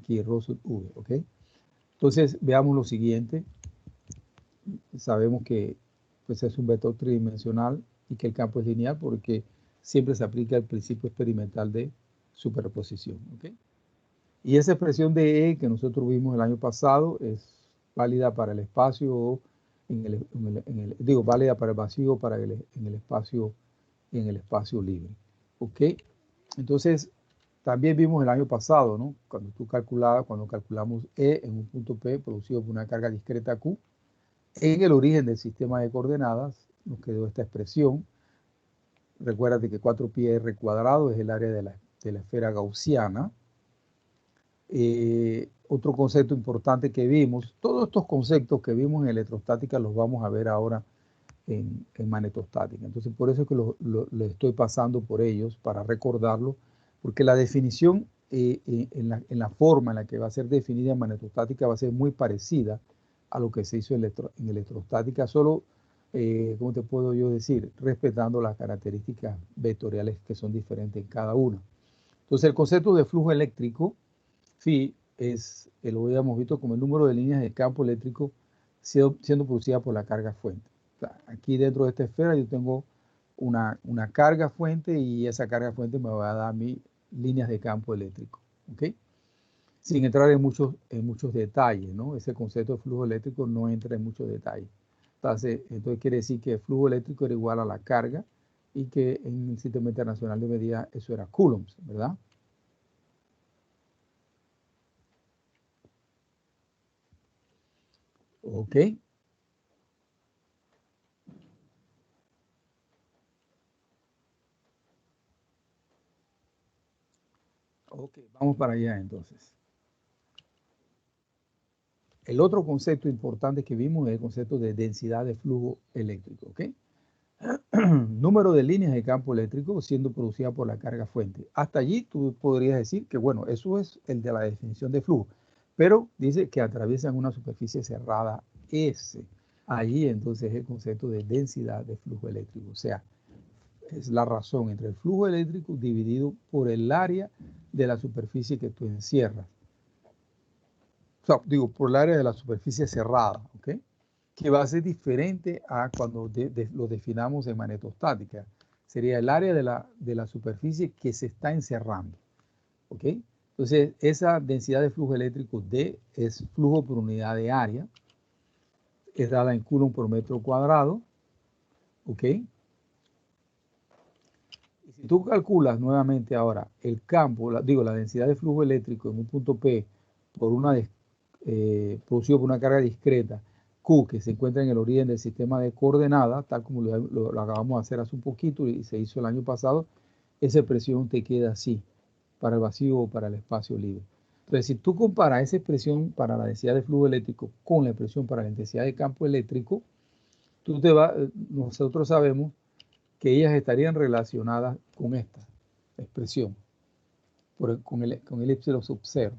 Aquí ρ sub V, ¿ok? Entonces, veamos lo siguiente. Sabemos que pues, es un vector tridimensional y que el campo es lineal porque siempre se aplica el principio experimental de superposición, ¿ok? Y esa expresión de E que nosotros vimos el año pasado es válida para el espacio, válida para el vacío, en el espacio libre, ¿ok? Entonces, también vimos el año pasado, ¿no? Cuando calculamos E en un punto P producido por una carga discreta Q, en el origen del sistema de coordenadas nos quedó esta expresión. Recuérdate que 4πr cuadrado es el área de la esfera gaussiana. Otro concepto importante que vimos, todos estos conceptos que vimos en electrostática los vamos a ver ahora en magnetostática. Entonces, por eso es que les estoy pasando por ellos para recordarlo, porque la definición en la forma en la que va a ser definida en magnetostática va a ser muy parecida a lo que se hizo en electrostática, solo, ¿cómo te puedo yo decir? Respetando las características vectoriales que son diferentes en cada una. Entonces, el concepto de flujo eléctrico, phi, lo habíamos visto como el número de líneas de campo eléctrico siendo producida por la carga fuente. O sea, aquí dentro de esta esfera yo tengo una carga fuente y esa carga fuente me va a dar mis líneas de campo eléctrico, ¿ok? Sin entrar en muchos detalles, ¿no? Ese concepto de flujo eléctrico no entra en muchos detalles. Entonces quiere decir que el flujo eléctrico era igual a la carga y que en el sistema internacional de medida eso era coulombs, ¿verdad? Ok. Ok, vamos para allá entonces. El otro concepto importante que vimos es el concepto de densidad de flujo eléctrico, ¿ok? Número de líneas de campo eléctrico siendo producida por la carga fuente. Hasta allí tú podrías decir que, bueno, eso es el de la definición de flujo, pero dice que atraviesan una superficie cerrada S. Allí entonces es el concepto de densidad de flujo eléctrico, o sea, es la razón entre el flujo eléctrico dividido por el área de la superficie que tú encierras. O sea, digo, por el área de la superficie cerrada, ¿ok? Que va a ser diferente a cuando lo definamos en magnetostática. Sería el área de la superficie que se está encerrando, ¿ok? Entonces, esa densidad de flujo eléctrico D es flujo por unidad de área, es dada en coulomb por metro cuadrado, ¿ok? Si tú calculas nuevamente ahora el campo, la densidad de flujo eléctrico en un punto P producido por una carga discreta Q que se encuentra en el origen del sistema de coordenadas, tal como lo acabamos de hacer hace un poquito y se hizo el año pasado, esa expresión te queda así, para el vacío o para el espacio libre. Entonces, si tú comparas esa expresión para la densidad de flujo eléctrico con la expresión para la intensidad de campo eléctrico, nosotros sabemos que ellas estarían relacionadas con esta expresión, con el epsilon sub 0,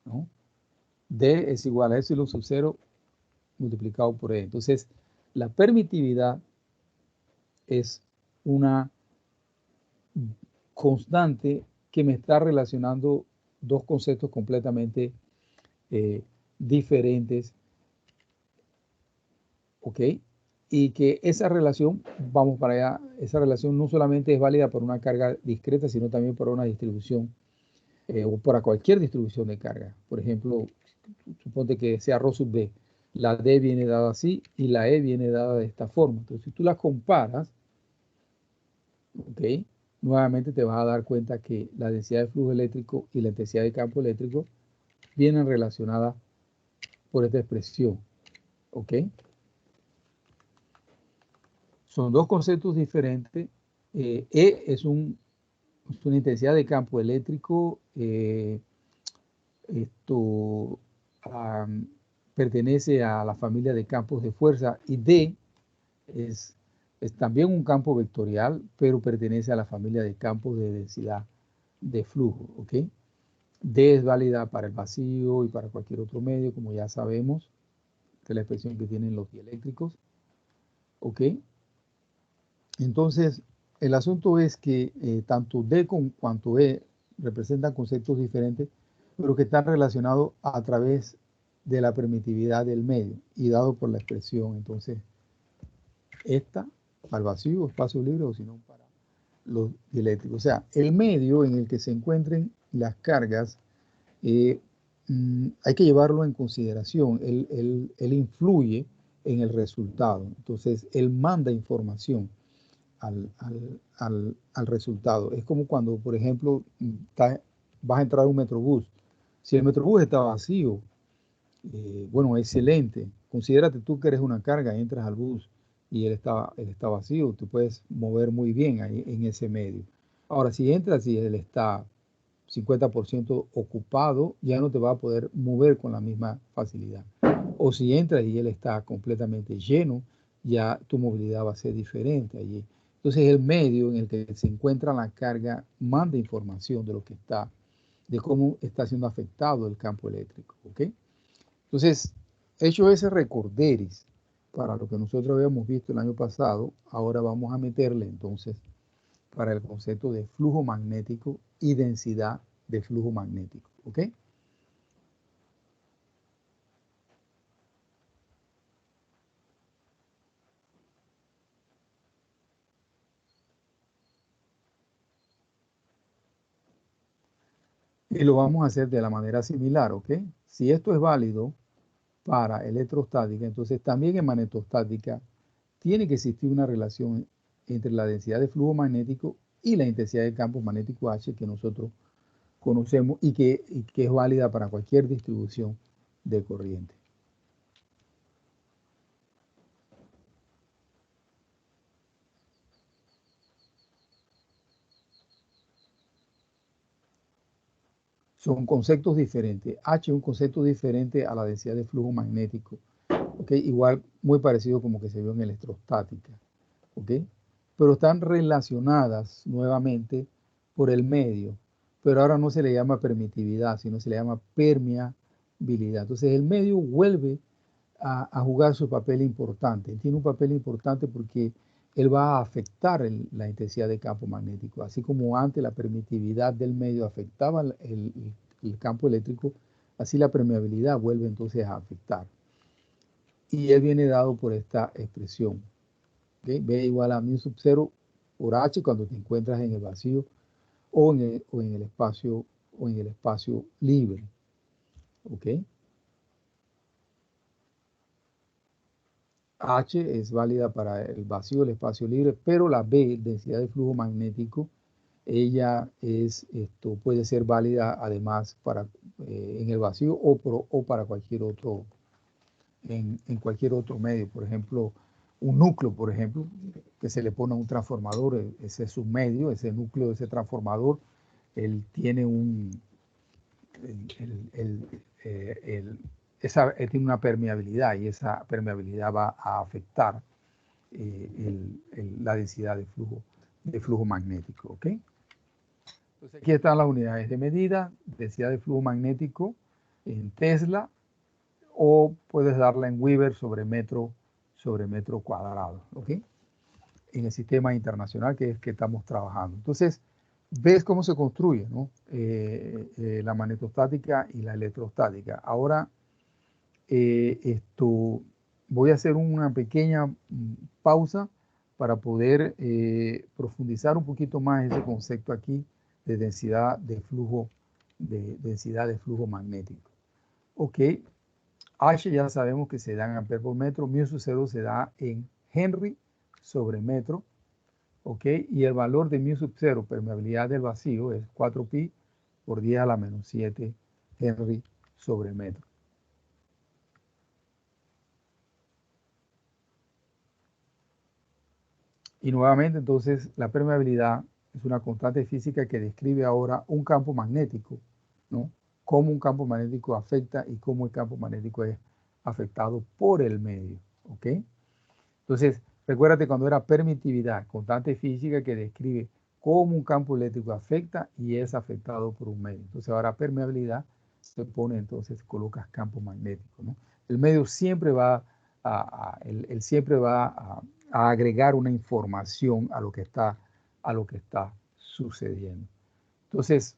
¿no? D es igual a epsilon sub 0 multiplicado por E. Entonces, la permitividad es una constante que me está relacionando dos conceptos completamente diferentes, ¿ok? Y que esa relación, vamos para allá, esa relación no solamente es válida para una carga discreta, sino también para una distribución o para cualquier distribución de carga. Por ejemplo, suponte que sea ρ sub D. La D viene dada así y la E viene dada de esta forma. Entonces, si tú las comparas, ¿ok? Nuevamente te vas a dar cuenta que la densidad de flujo eléctrico y la intensidad de campo eléctrico vienen relacionadas por esta expresión, ¿ok? Son dos conceptos diferentes. E es una intensidad de campo eléctrico. Pertenece a la familia de campos de fuerza y D es también un campo vectorial, pero pertenece a la familia de campos de densidad de flujo, ¿ok? D es válida para el vacío y para cualquier otro medio, como ya sabemos, Esta es la expresión que tienen los dieléctricos. ¿Ok? Entonces, el asunto es que tanto D cuanto E representan conceptos diferentes, pero que están relacionados a través de la permitividad del medio y dado por la expresión. Entonces, esta para el vacío, espacio libre, o si no para los dieléctricos. O sea, el medio en el que se encuentren las cargas, hay que llevarlo en consideración. Él influye en el resultado. Entonces, él manda información al resultado. Es como cuando, por ejemplo, vas a entrar a un metrobús. Si el metrobús está vacío, bueno, excelente. Considérate tú que eres una carga, entras al bus y él está vacío, te puedes mover muy bien ahí en ese medio. Ahora, si entras y él está 50% ocupado, ya no te va a poder mover con la misma facilidad. O si entras y él está completamente lleno, ya tu movilidad va a ser diferente allí. Entonces el medio en el que se encuentra la carga manda información de lo que está, de cómo está siendo afectado el campo eléctrico. ¿Ok? Entonces, hecho ese recorderis para lo que nosotros habíamos visto el año pasado, ahora vamos a meterle entonces para el concepto de flujo magnético y densidad de flujo magnético. ¿Ok? Y lo vamos a hacer de la manera similar, ¿ok? Si esto es válido para electrostática, entonces también en magnetostática tiene que existir una relación entre la densidad de flujo magnético y la intensidad de campo magnético H que nosotros conocemos y que es válida para cualquier distribución de corriente. Son conceptos diferentes. H es un concepto diferente a la densidad de flujo magnético. ¿Okay? Igual, muy parecido como que se vio en electrostática. ¿Okay? Pero están relacionadas nuevamente por el medio. Pero ahora no se le llama permitividad, sino se le llama permeabilidad. Entonces el medio vuelve a jugar su papel importante. Él tiene un papel importante porque él va a afectar la intensidad de campo magnético. Así como antes la permitividad del medio afectaba el campo eléctrico, así la permeabilidad vuelve entonces a afectar. Y él viene dado por esta expresión. ¿Okay? B igual a mu sub 0 por H cuando te encuentras en el vacío o en el espacio libre. ¿Ok? H es válida para el vacío, el espacio libre, pero la B, densidad de flujo magnético, ella puede ser válida además para, en el vacío o para cualquier otro, en cualquier otro medio. Por ejemplo, un núcleo, por ejemplo, que se le pone a un transformador, ese es su medio, ese núcleo de ese transformador, él tiene tiene una permeabilidad y esa permeabilidad va a afectar la densidad de flujo magnético. ¿Ok? Entonces aquí están las unidades de medida, densidad de flujo magnético en Tesla, o puedes darla en Weber sobre metro cuadrado. ¿Ok? En el sistema internacional que es que estamos trabajando. Entonces, ves cómo se construye, ¿no? La magnetostática y la electrostática. Ahora, voy a hacer una pequeña pausa para poder profundizar un poquito más ese concepto aquí de densidad de flujo magnético. Ok, H ya sabemos que se da en amperes por metro, mu sub 0 se da en Henry sobre metro, ok, y el valor de mu sub 0, permeabilidad del vacío, es 4pi por 10 a la menos 7 Henry sobre metro. Y nuevamente, entonces, la permeabilidad es una constante física que describe ahora un campo magnético, ¿no? Cómo un campo magnético afecta y cómo el campo magnético es afectado por el medio, ¿ok? Entonces, recuérdate cuando era permitividad, constante física que describe cómo un campo eléctrico afecta y es afectado por un medio. Entonces, ahora permeabilidad se pone, entonces, colocas campo magnético, ¿no? El medio siempre va él siempre va a agregar una información a lo que está sucediendo. Entonces,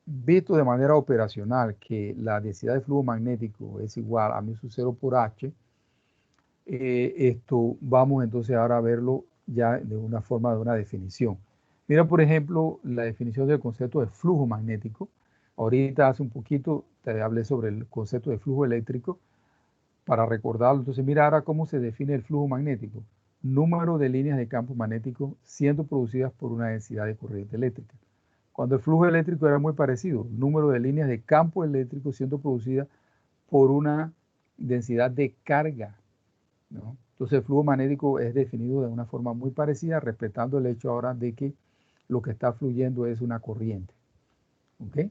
visto de manera operacional que la densidad de flujo magnético es igual a μ0 por H, esto vamos entonces ahora a verlo ya de una forma de una definición. Mira, por ejemplo, la definición del concepto de flujo magnético. Ahorita hace un poquito te hablé sobre el concepto de flujo eléctrico para recordarlo. Entonces mira ahora cómo se define el flujo magnético. Número de líneas de campo magnético siendo producidas por una densidad de corriente eléctrica. Cuando el flujo eléctrico era muy parecido, número de líneas de campo eléctrico siendo producidas por una densidad de carga, ¿no? Entonces el flujo magnético es definido de una forma muy parecida, respetando el hecho ahora de que lo que está fluyendo es una corriente. ¿Ok?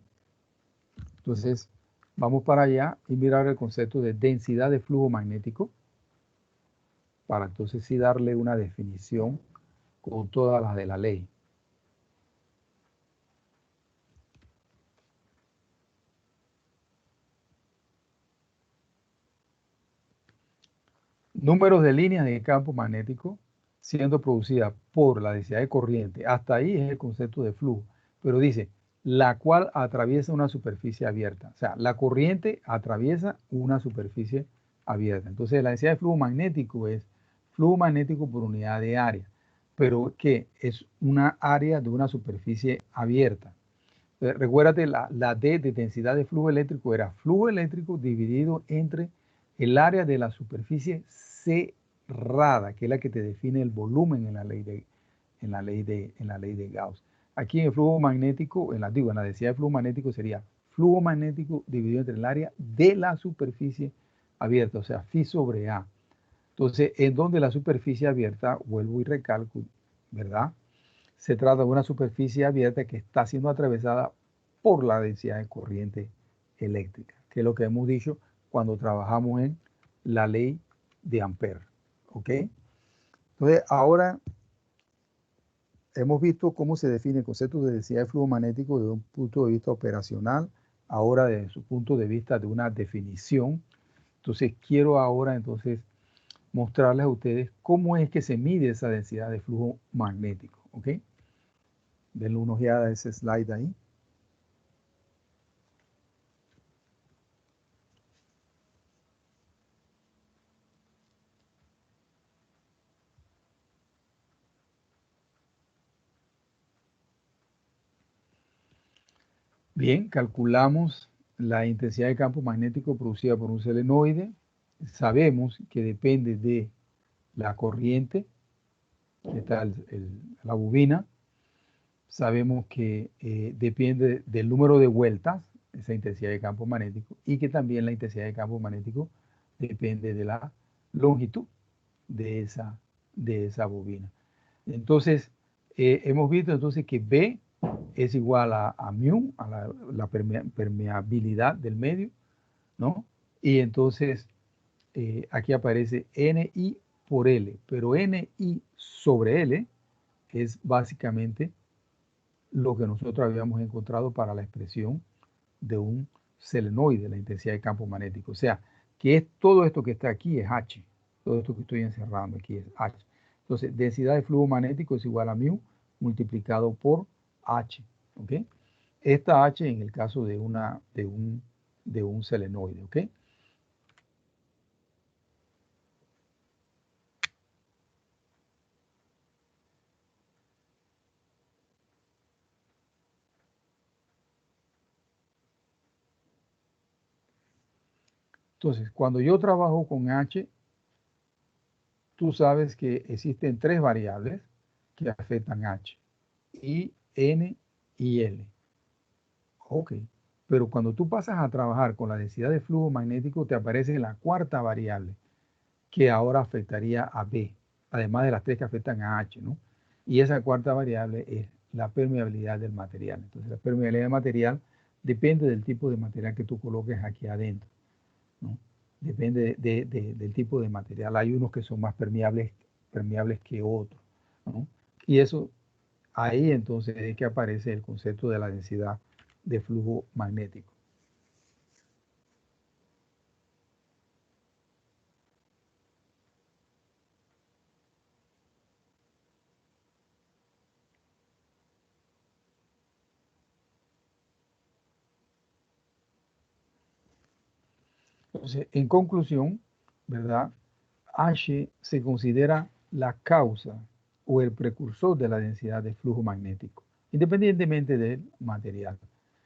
Entonces vamos para allá y mirar el concepto de densidad de flujo magnético para entonces sí darle una definición con todas las de la ley. Números de líneas de campo magnético siendo producidas por la densidad de corriente. Hasta ahí es el concepto de flujo. Pero dice, la cual atraviesa una superficie abierta. O sea, la corriente atraviesa una superficie abierta. Entonces, la densidad de flujo magnético es flujo magnético por unidad de área. Pero que es una área de una superficie abierta. Recuérdate, la D de densidad de flujo eléctrico era flujo eléctrico dividido entre el área de la superficie cerrada, que es la que te define el volumen en la ley de Gauss. Aquí en el flujo magnético, en la densidad de flujo magnético sería flujo magnético dividido entre el área de la superficie abierta, o sea, phi sobre A. Entonces, en donde la superficie abierta, vuelvo y recalco, ¿verdad? Se trata de una superficie abierta que está siendo atravesada por la densidad de corriente eléctrica, que es lo que hemos dicho cuando trabajamos en la ley de Ampère. ¿Ok? Entonces, ahora hemos visto cómo se define el concepto de densidad de flujo magnético desde un punto de vista operacional, ahora desde su punto de vista de una definición. Entonces, quiero ahora entonces mostrarles a ustedes cómo es que se mide esa densidad de flujo magnético. ¿Ok? Denle una ojeada a ese slide ahí. Bien, calculamos la intensidad de campo magnético producida por un solenoide. Sabemos que depende de la corriente, está la bobina. Sabemos que depende del número de vueltas, esa intensidad de campo magnético, y que también la intensidad de campo magnético depende de la longitud de esa bobina. Entonces, hemos visto entonces que B es igual a mu, a la permeabilidad del medio, ¿no? Y entonces aquí aparece NI por L, pero NI sobre L es básicamente lo que nosotros habíamos encontrado para la expresión de un solenoide, la intensidad de campo magnético. O sea, que es todo esto que está aquí es H, todo esto que estoy encerrando aquí es H. Entonces, densidad de flujo magnético es igual a mu multiplicado por H. ¿Ok? Esta H en el caso de un solenoide. ¿Ok? Entonces, cuando yo trabajo con H, tú sabes que existen tres variables que afectan H, I, N y L. Ok, pero cuando tú pasas a trabajar con la densidad de flujo magnético, te aparece la cuarta variable, que ahora afectaría a B, además de las tres que afectan a H, ¿no? Y esa cuarta variable es la permeabilidad del material. Entonces, la permeabilidad del material depende del tipo de material que tú coloques aquí adentro, ¿no? Depende del tipo de material. Hay unos que son más permeables que otros, ¿no? Y eso, ahí entonces es que aparece el concepto de la densidad de flujo magnético. Entonces, en conclusión, ¿verdad? H se considera la causa o el precursor de la densidad de flujo magnético, independientemente del material.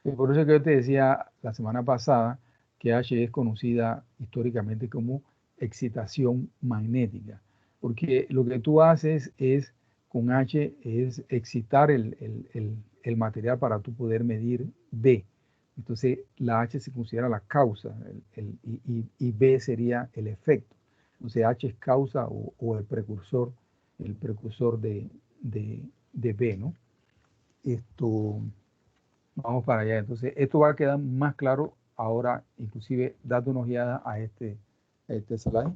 Y por eso es que yo te decía la semana pasada que H es conocida históricamente como excitación magnética, porque lo que tú haces es, con H, es excitar el material para tú poder medir B. Entonces, la H se considera la causa y B sería el efecto. Entonces, H es causa o el precursor de B, ¿no? Esto, vamos para allá. Entonces, esto va a quedar más claro ahora, inclusive dando una ojeada a este slide.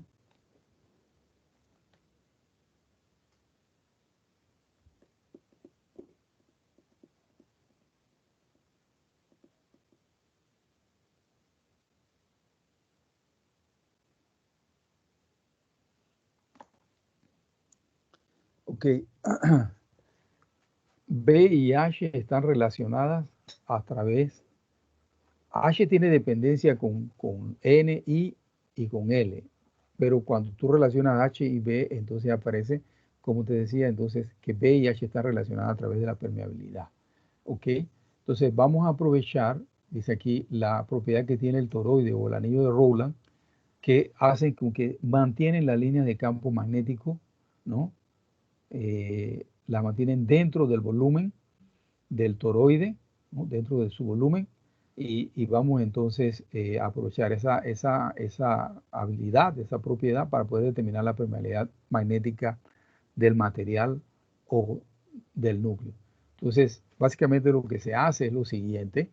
Ok. B y H están relacionadas a través. H tiene dependencia con N, I y con L, pero cuando tú relacionas H y B, entonces aparece, como te decía, entonces que B y H están relacionadas a través de la permeabilidad. ¿Ok? Entonces vamos a aprovechar, dice aquí, la propiedad que tiene el toroide o el anillo de Rowland, que hacen con que mantienen la línea de campo magnético, ¿no? La mantienen dentro del volumen del toroide, ¿no? Dentro de su volumen, y vamos entonces a aprovechar esa habilidad, esa propiedad para poder determinar la permeabilidad magnética del material o del núcleo. Entonces, básicamente lo que se hace es lo siguiente.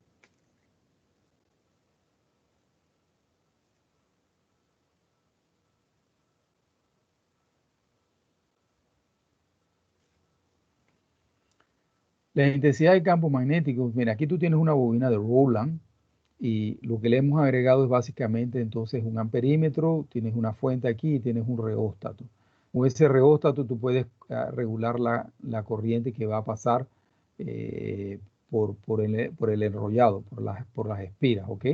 La intensidad de campo magnético, mira, aquí tú tienes una bobina de Rowland y lo que le hemos agregado es básicamente entonces un amperímetro, tienes una fuente aquí y tienes un reóstato. Con ese reóstato tú puedes regular la corriente que va a pasar por el enrollado, por las espiras, ¿ok?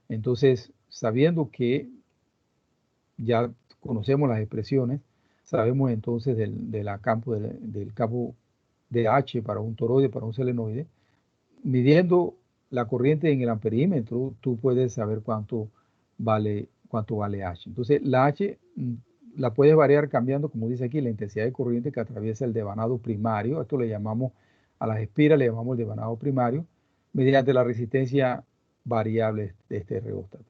Entonces, sabiendo que ya conocemos las expresiones, sabemos entonces del campo de H para un toroide, para un selenoide, midiendo la corriente en el amperímetro, tú puedes saber cuánto vale H. Entonces, la H la puedes variar cambiando, como dice aquí, la intensidad de corriente que atraviesa el devanado primario. Esto le llamamos, a las espiras le llamamos el devanado primario, mediante la resistencia variable de este reóstato.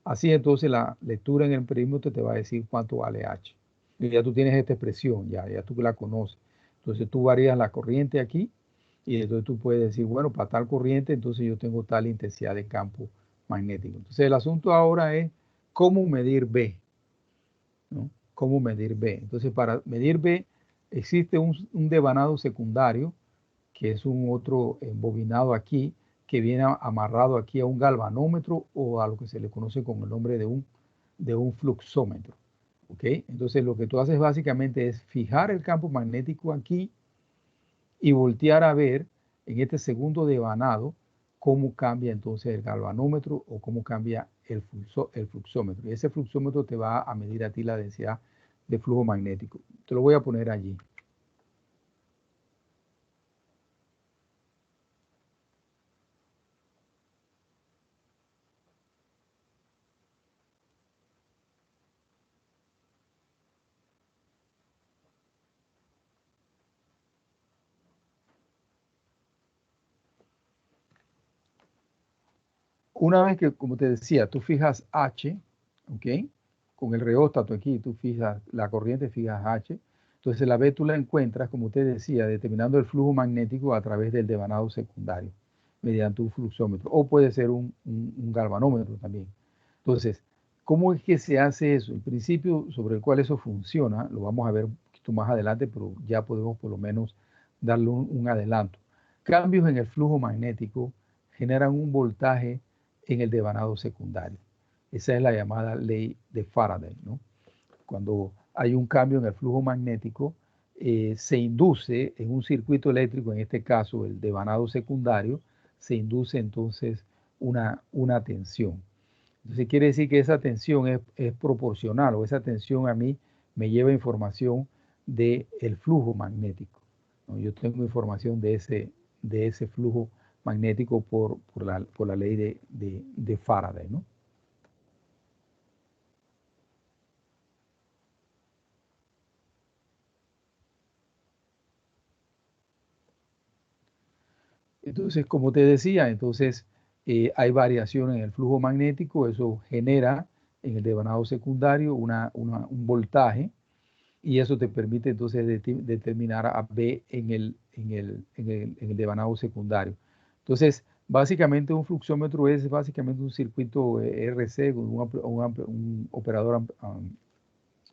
Así entonces la lectura en el perímetro te va a decir cuánto vale H. Y ya tú tienes esta expresión, ya tú la conoces. Entonces tú varías la corriente aquí y entonces tú puedes decir, bueno, para tal corriente entonces yo tengo tal intensidad de campo magnético. Entonces el asunto ahora es cómo medir B, ¿no? ¿Cómo medir B? Entonces para medir B existe un devanado secundario, que es un otro embobinado aquí, que viene amarrado aquí a un galvanómetro o a lo que se le conoce con el nombre de un fluxómetro. ¿Ok? Entonces lo que tú haces básicamente es fijar el campo magnético aquí y voltear a ver en este segundo devanado cómo cambia entonces el galvanómetro o cómo cambia el fluxómetro. Y ese fluxómetro te va a medir a ti la densidad de flujo magnético. Te lo voy a poner allí. Una vez que, como te decía, tú fijas H, ¿ok? Con el reóstato aquí, tú fijas la corriente, fijas H. Entonces la B tú la encuentras, como te decía, determinando el flujo magnético a través del devanado secundario, mediante un fluxómetro. O puede ser un galvanómetro también. Entonces, ¿cómo es que se hace eso? El principio sobre el cual eso funciona, lo vamos a ver un poquito más adelante, pero ya podemos por lo menos darle un adelanto. Cambios en el flujo magnético generan un voltaje en el devanado secundario. Esa es la llamada ley de Faraday, ¿no? Cuando hay un cambio en el flujo magnético, se induce en un circuito eléctrico, en este caso el devanado secundario, se induce entonces una tensión. Entonces quiere decir que esa tensión es proporcional, o esa tensión a mí me lleva información del flujo magnético, ¿no? Yo tengo información de ese flujo magnético por la ley de Faraday, ¿no? Entonces, como te decía, entonces hay variación en el flujo magnético, eso genera en el devanado secundario un voltaje, y eso te permite entonces determinar a B en el devanado secundario. Entonces, básicamente un fluxómetro es básicamente un circuito RC, un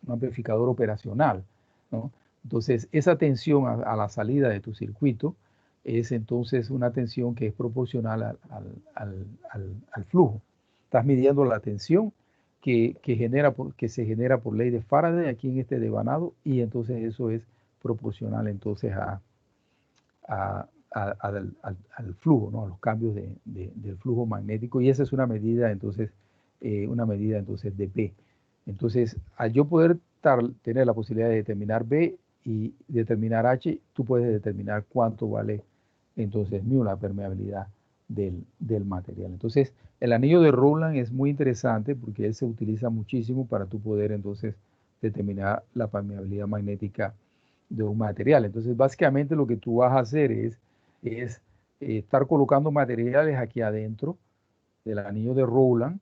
amplificador operacional, ¿no? Entonces, esa tensión a la salida de tu circuito es entonces una tensión que es proporcional al flujo. Estás midiendo la tensión que se genera por ley de Faraday aquí en este devanado, y entonces eso es proporcional entonces al flujo, ¿no? A los cambios del flujo magnético, y esa es una medida entonces de B. Entonces, al yo poder tener la posibilidad de determinar B y determinar H, tú puedes determinar cuánto vale entonces la permeabilidad del material. Entonces, el anillo de Rowland es muy interesante porque él se utiliza muchísimo para tú poder entonces determinar la permeabilidad magnética de un material. Entonces, básicamente lo que tú vas a hacer es estar colocando materiales aquí adentro del anillo de Rowland.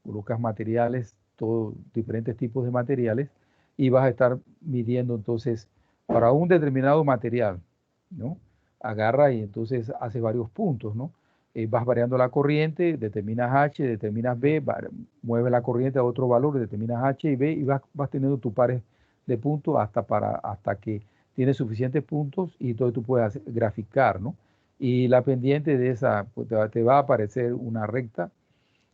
Colocas materiales, todos diferentes tipos de materiales, y vas a estar midiendo entonces para un determinado material, ¿no? Agarra y entonces hace varios puntos, ¿no? Vas variando la corriente, determinas H, determinas B, mueves la corriente a otro valor, determinas H y B, y vas teniendo tus pares de puntos hasta que tienes suficientes puntos, y entonces tú puedes graficar, ¿no? Y la pendiente de esa, pues te va a aparecer una recta,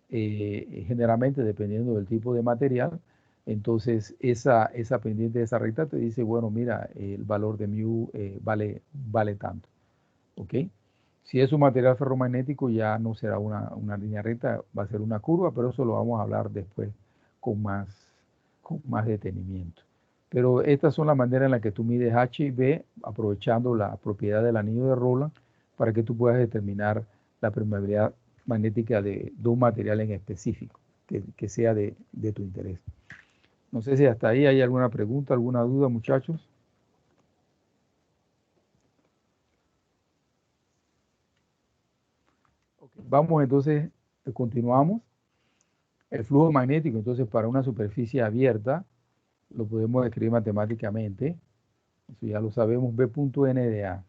generalmente dependiendo del tipo de material. Entonces esa pendiente de esa recta te dice, bueno, mira, el valor de mu vale tanto, ¿ok? Si es un material ferromagnético, ya no será una línea recta, va a ser una curva, pero eso lo vamos a hablar después con más detenimiento. Pero estas son las maneras en las que tú mides H y B, aprovechando la propiedad del anillo de Rowland, para que tú puedas determinar la permeabilidad magnética de un material en específico, que sea de tu interés. No sé si hasta ahí hay alguna pregunta, alguna duda, muchachos. Vamos entonces, continuamos. El flujo magnético, entonces, para una superficie abierta, lo podemos escribir matemáticamente. Eso ya lo sabemos, B.N de A.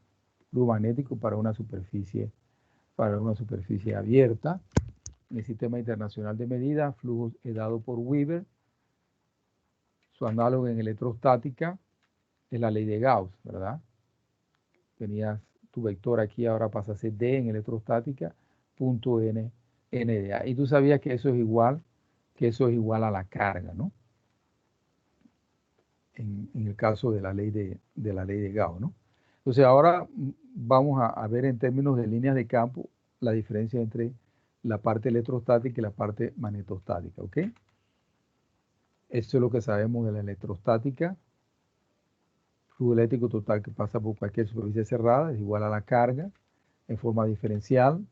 Flujo magnético para una superficie abierta. En el Sistema Internacional de Medida, flujo es dado por Weber. Su análogo en electrostática es la ley de Gauss, ¿verdad? Tenías tu vector aquí, ahora pasa a ser D en electrostática, punto N de A. Y tú sabías que eso es igual a la carga, ¿no? En el caso de la ley de Gauss, ¿no? Entonces ahora vamos a ver en términos de líneas de campo la diferencia entre la parte electrostática y la parte magnetostática, ¿ok? Esto es lo que sabemos de la electrostática. Flujo eléctrico total que pasa por cualquier superficie cerrada es igual a la carga en forma diferencial.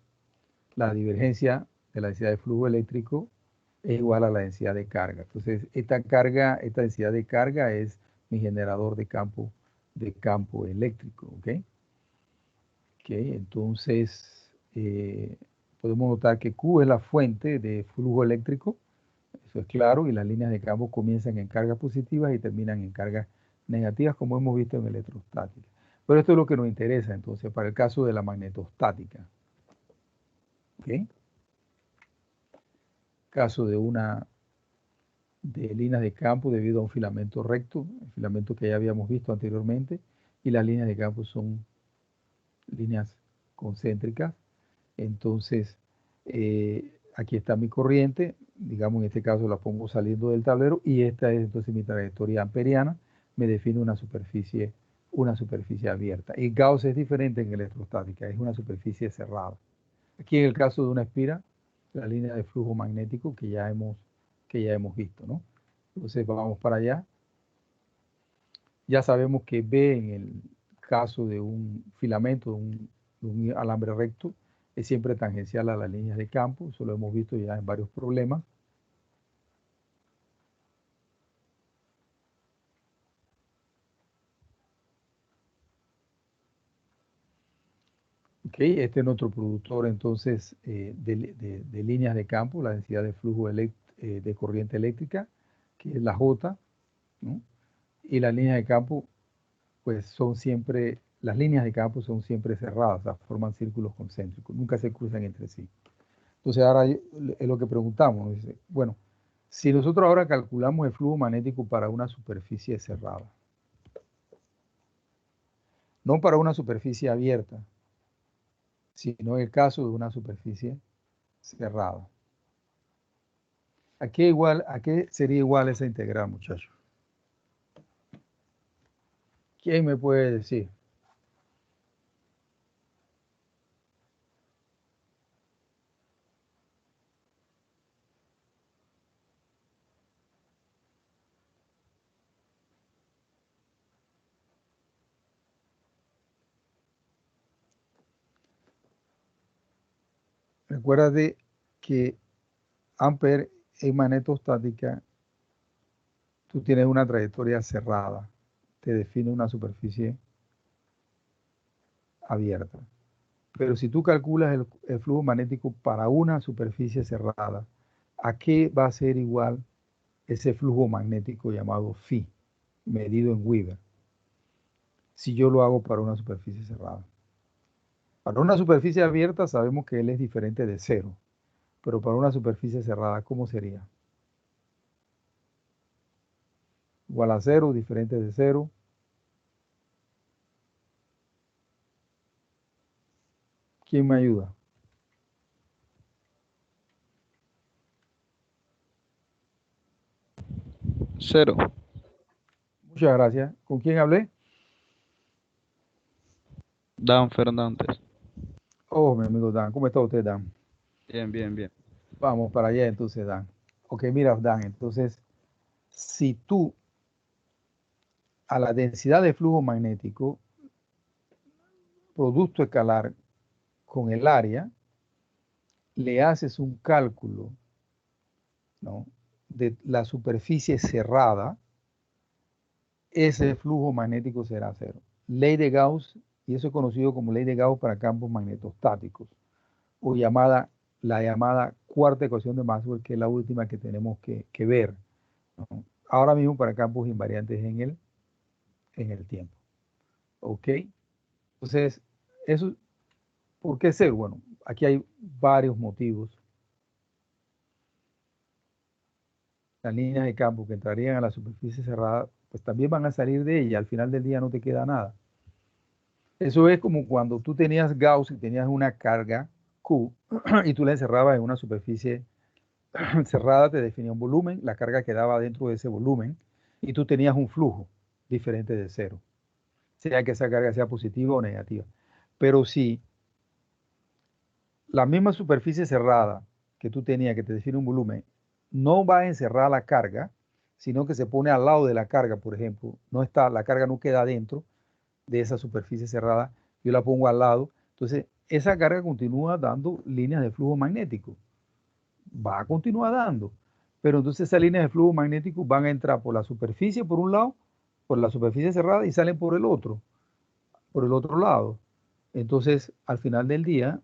La divergencia de la densidad de flujo eléctrico es igual a la densidad de carga. Entonces, esta densidad de carga es mi generador de campo eléctrico, ¿ok? Entonces, podemos notar que Q es la fuente de flujo eléctrico, eso es claro, y las líneas de campo comienzan en cargas positivas y terminan en cargas negativas, como hemos visto en electrostática. Pero esto es lo que nos interesa, entonces, para el caso de la magnetostática. ¿Ok? Caso de líneas de campo debido a un filamento recto, el filamento que ya habíamos visto anteriormente, y las líneas de campo son líneas concéntricas. Entonces, aquí está mi corriente, digamos en este caso la pongo saliendo del tablero, y esta es entonces mi trayectoria amperiana, me define una superficie abierta. Y Gauss es diferente en electrostática, es una superficie cerrada. Aquí en el caso de una espira, la línea de flujo magnético que ya hemos visto, ¿no? Entonces vamos para allá. Ya sabemos que B en el caso de un filamento, de un alambre recto, es siempre tangencial a las líneas de campo. Eso lo hemos visto ya en varios problemas. Ok, este es nuestro productor entonces de líneas de campo, la densidad de flujo de corriente eléctrica, que es la J, ¿no? Y las líneas de campo, pues son siempre, las líneas de campo son siempre cerradas, o sea, forman círculos concéntricos, nunca se cruzan entre sí. Entonces ahora es lo que preguntamos, dice, bueno, si nosotros ahora calculamos el flujo magnético para una superficie cerrada, no para una superficie abierta, sino en el caso de una superficie cerrada. ¿A qué sería igual esa integral, muchachos? ¿Quién me puede decir? Recuérdate que Ampere en magnetostática, tú tienes una trayectoria cerrada, te define una superficie abierta. Pero si tú calculas el flujo magnético para una superficie cerrada, ¿a qué va a ser igual ese flujo magnético llamado phi, medido en Weber, si yo lo hago para una superficie cerrada? Para una superficie abierta sabemos que él es diferente de cero, pero para una superficie cerrada, ¿cómo sería? Igual a cero, diferente de cero. ¿Quién me ayuda? Cero. Muchas gracias. ¿Con quién hablé? Dan Fernández. Oh, mi amigo Dan. ¿Cómo está usted, Dan? Bien, bien, bien. Vamos para allá entonces, Dan. Ok, mira, Dan, entonces, si tú a la densidad de flujo magnético, producto escalar con el área, le haces un cálculo, ¿no?, de la superficie cerrada, ese flujo magnético será cero. Ley de Gauss, y eso es conocido como ley de Gauss para campos magnetostáticos, o la llamada cuarta ecuación de Maxwell, que es la última que tenemos que ver, ¿no?, ahora mismo para campos invariantes en el tiempo. ¿Ok? Entonces, eso, ¿por qué cero? Bueno, aquí hay varios motivos. Las líneas de campo que entrarían a la superficie cerrada, pues también van a salir de ella. Al final del día no te queda nada. Eso es como cuando tú tenías Gauss y tenías una carga Q y tú la encerrabas en una superficie cerrada, te definía un volumen, la carga quedaba dentro de ese volumen y tú tenías un flujo diferente de cero, sea que esa carga sea positiva o negativa. Pero si la misma superficie cerrada que tú tenías, que te define un volumen, no va a encerrar la carga, sino que se pone al lado de la carga, por ejemplo, la carga no queda dentro de esa superficie cerrada, yo la pongo al lado, entonces esa carga continúa dando líneas de flujo magnético, va a continuar dando, pero entonces esas líneas de flujo magnético van a entrar por la superficie por un lado, por la superficie cerrada y salen por el otro lado. Entonces, al final del día,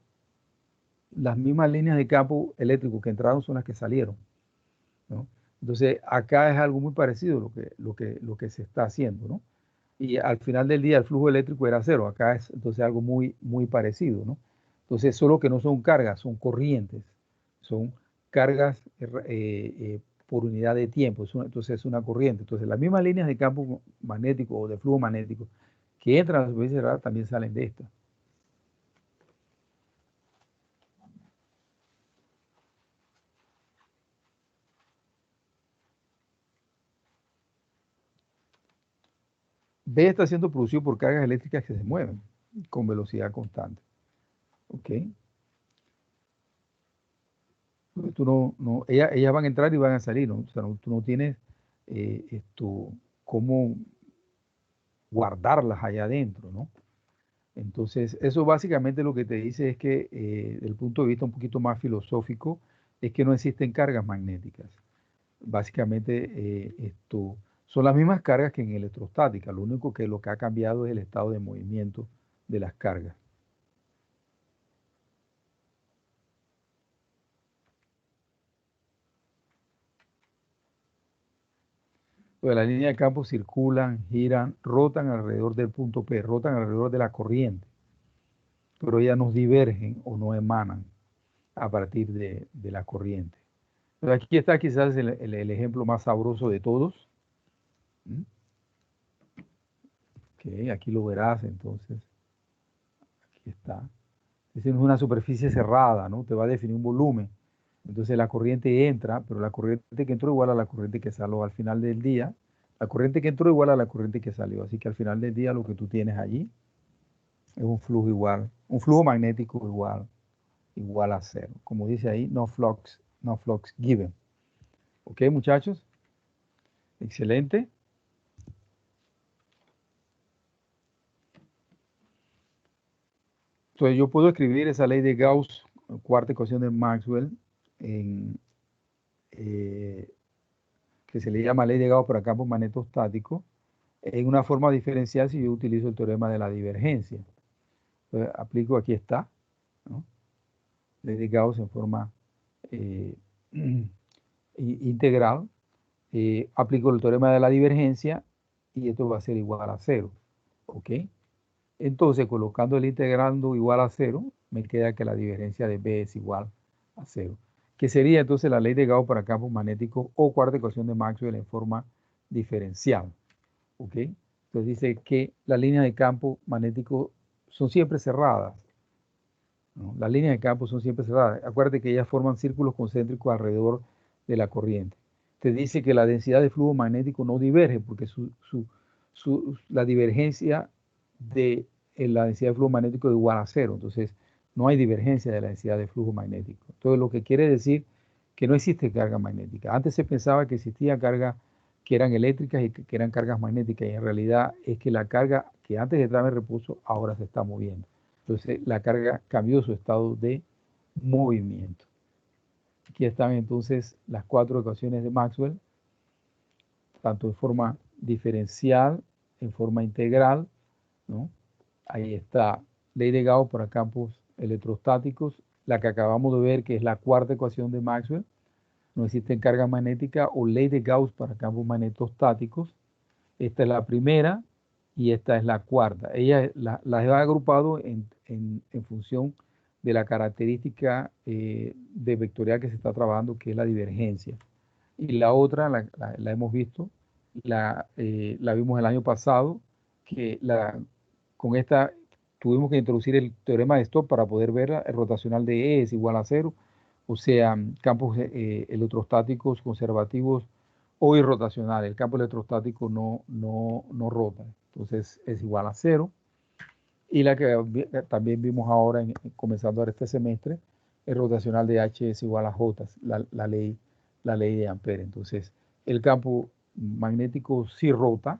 las mismas líneas de campo eléctrico que entraron son las que salieron, ¿no? Entonces, acá es algo muy parecido lo que se está haciendo, ¿no? Y al final del día el flujo eléctrico era cero. Acá es entonces algo muy, muy parecido, ¿no? Entonces, solo que no son cargas, son corrientes, son cargas por unidad de tiempo. Entonces, es una corriente. Entonces, las mismas líneas de campo magnético o de flujo magnético que entran a la superficie cerrada también salen de esta. B está siendo producido por cargas eléctricas que se mueven con velocidad constante. ¿Ok? Entonces, ellas van a entrar y van a salir, ¿no? O sea, tú no tienes cómo guardarlas allá adentro, ¿no? Entonces, eso básicamente lo que te dice es que, desde el punto de vista un poquito más filosófico, es que no existen cargas magnéticas. Básicamente, son las mismas cargas que en electrostática. Lo único que lo que ha cambiado es el estado de movimiento de las cargas. Pues las líneas de campo circulan, giran, rotan alrededor del punto P, rotan alrededor de la corriente, pero ellas no divergen o no emanan a partir de la corriente. Entonces aquí está quizás el ejemplo más sabroso de todos. Okay, aquí lo verás entonces. Aquí está. Es una superficie cerrada, ¿no? Te va a definir un volumen. Entonces la corriente entra, pero la corriente que entró igual a la corriente que salió al final del día. La corriente que entró igual a la corriente que salió. Así que al final del día lo que tú tienes allí es un flujo igual, un flujo magnético igual a cero. Como dice ahí, no flux given. ¿Ok, muchachos? Excelente. Entonces yo puedo escribir esa ley de Gauss, cuarta ecuación de Maxwell, que se le llama ley de Gauss para campos magnetostáticos, en una forma diferencial si yo utilizo el teorema de la divergencia. Entonces, aplico, aquí está, ¿no? Ley de Gauss en forma integral. Aplico el teorema de la divergencia y esto va a ser igual a 0. ¿Ok? Entonces, colocando el integrando igual a 0, me queda que la divergencia de B es igual a 0. Que sería entonces la ley de Gauss para campos magnéticos o cuarta ecuación de Maxwell en forma diferencial. ¿Ok? Entonces dice que las líneas de campo magnético son siempre cerradas, ¿no? Las líneas de campo son siempre cerradas. Acuérdate que ellas forman círculos concéntricos alrededor de la corriente. Te dice que la densidad de flujo magnético no diverge porque la divergencia de la densidad de flujo magnético es igual a 0. Entonces, no hay divergencia de la densidad de flujo magnético. Entonces, lo que quiere decir que no existe carga magnética. Antes se pensaba que existían cargas que eran eléctricas y que eran cargas magnéticas, y en realidad es que la carga que antes estaba en reposo ahora se está moviendo. Entonces, la carga cambió su estado de movimiento. Aquí están entonces las 4 ecuaciones de Maxwell, tanto en forma diferencial, en forma integral, ¿no? Ahí está ley de Gauss para campos electrostáticos, la que acabamos de ver que es la cuarta ecuación de Maxwell, no existen cargas magnéticas, o ley de Gauss para campos magnetostáticos. Esta es la primera y esta es la cuarta. Ella las he agrupado en función de la característica de vectorial que se está trabajando, que es la divergencia. Y la otra la hemos visto, la vimos el año pasado, que con esta tuvimos que introducir el teorema de Stokes para poder verla. El rotacional de E es igual a 0, o sea, campos electrostáticos conservativos o irrotacionales. El campo electrostático no rota, entonces es igual a 0. Y la que también vimos ahora, comenzando ahora este semestre, el rotacional de H es igual a J, la ley de Ampere. Entonces, el campo magnético sí rota,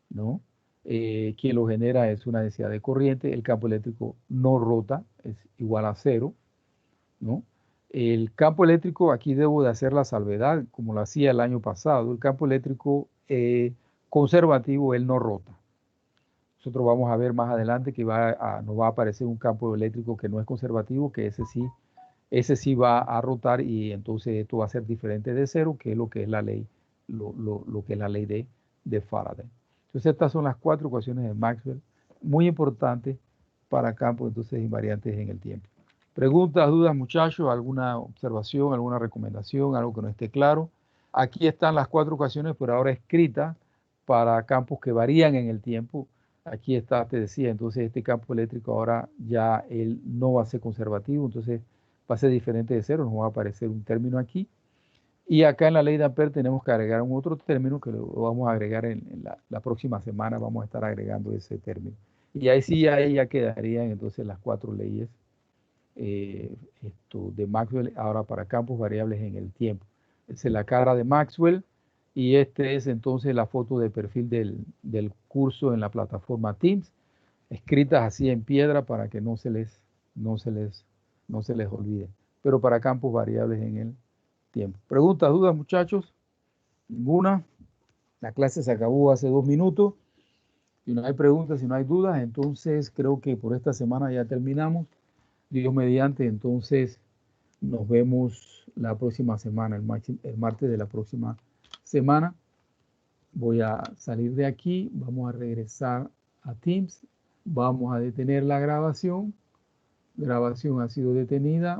¿no? Quien lo genera es una densidad de corriente. El campo eléctrico no rota, es igual a 0, ¿no? El campo eléctrico, aquí debo de hacer la salvedad, como lo hacía el año pasado. El campo eléctrico conservativo, él no rota. Nosotros vamos a ver más adelante que nos va a aparecer un campo eléctrico que no es conservativo, que ese sí va a rotar, y entonces esto va a ser diferente de 0, que es lo que es la ley, lo que es la ley de Faraday. Entonces estas son las 4 ecuaciones de Maxwell, muy importantes para campos entonces invariantes en el tiempo. Preguntas, dudas, muchachos, alguna observación, alguna recomendación, algo que no esté claro. Aquí están las 4 ecuaciones, pero ahora escritas para campos que varían en el tiempo. Aquí está, te decía, entonces este campo eléctrico ahora ya él no va a ser conservativo, entonces va a ser diferente de 0, nos va a aparecer un término aquí. Y acá en la ley de Ampere tenemos que agregar un otro término que lo vamos a agregar en la próxima semana, vamos a estar agregando ese término. Y ahí sí, ahí ya quedarían entonces las 4 leyes de Maxwell ahora para campos variables en el tiempo. Esa es la cara de Maxwell y este es entonces la foto de perfil del curso en la plataforma Teams, escritas así en piedra para que no se les olvide, pero para campos variables en el tiempo. ¿Preguntas, dudas, muchachos? ¿Ninguna? La clase se acabó hace 2 minutos. Si no hay preguntas, si no hay dudas, entonces creo que por esta semana ya terminamos. Dios mediante, entonces nos vemos la próxima semana, el martes de la próxima semana. Voy a salir de aquí, vamos a regresar a Teams, vamos a detener la grabación. Grabación ha sido detenida.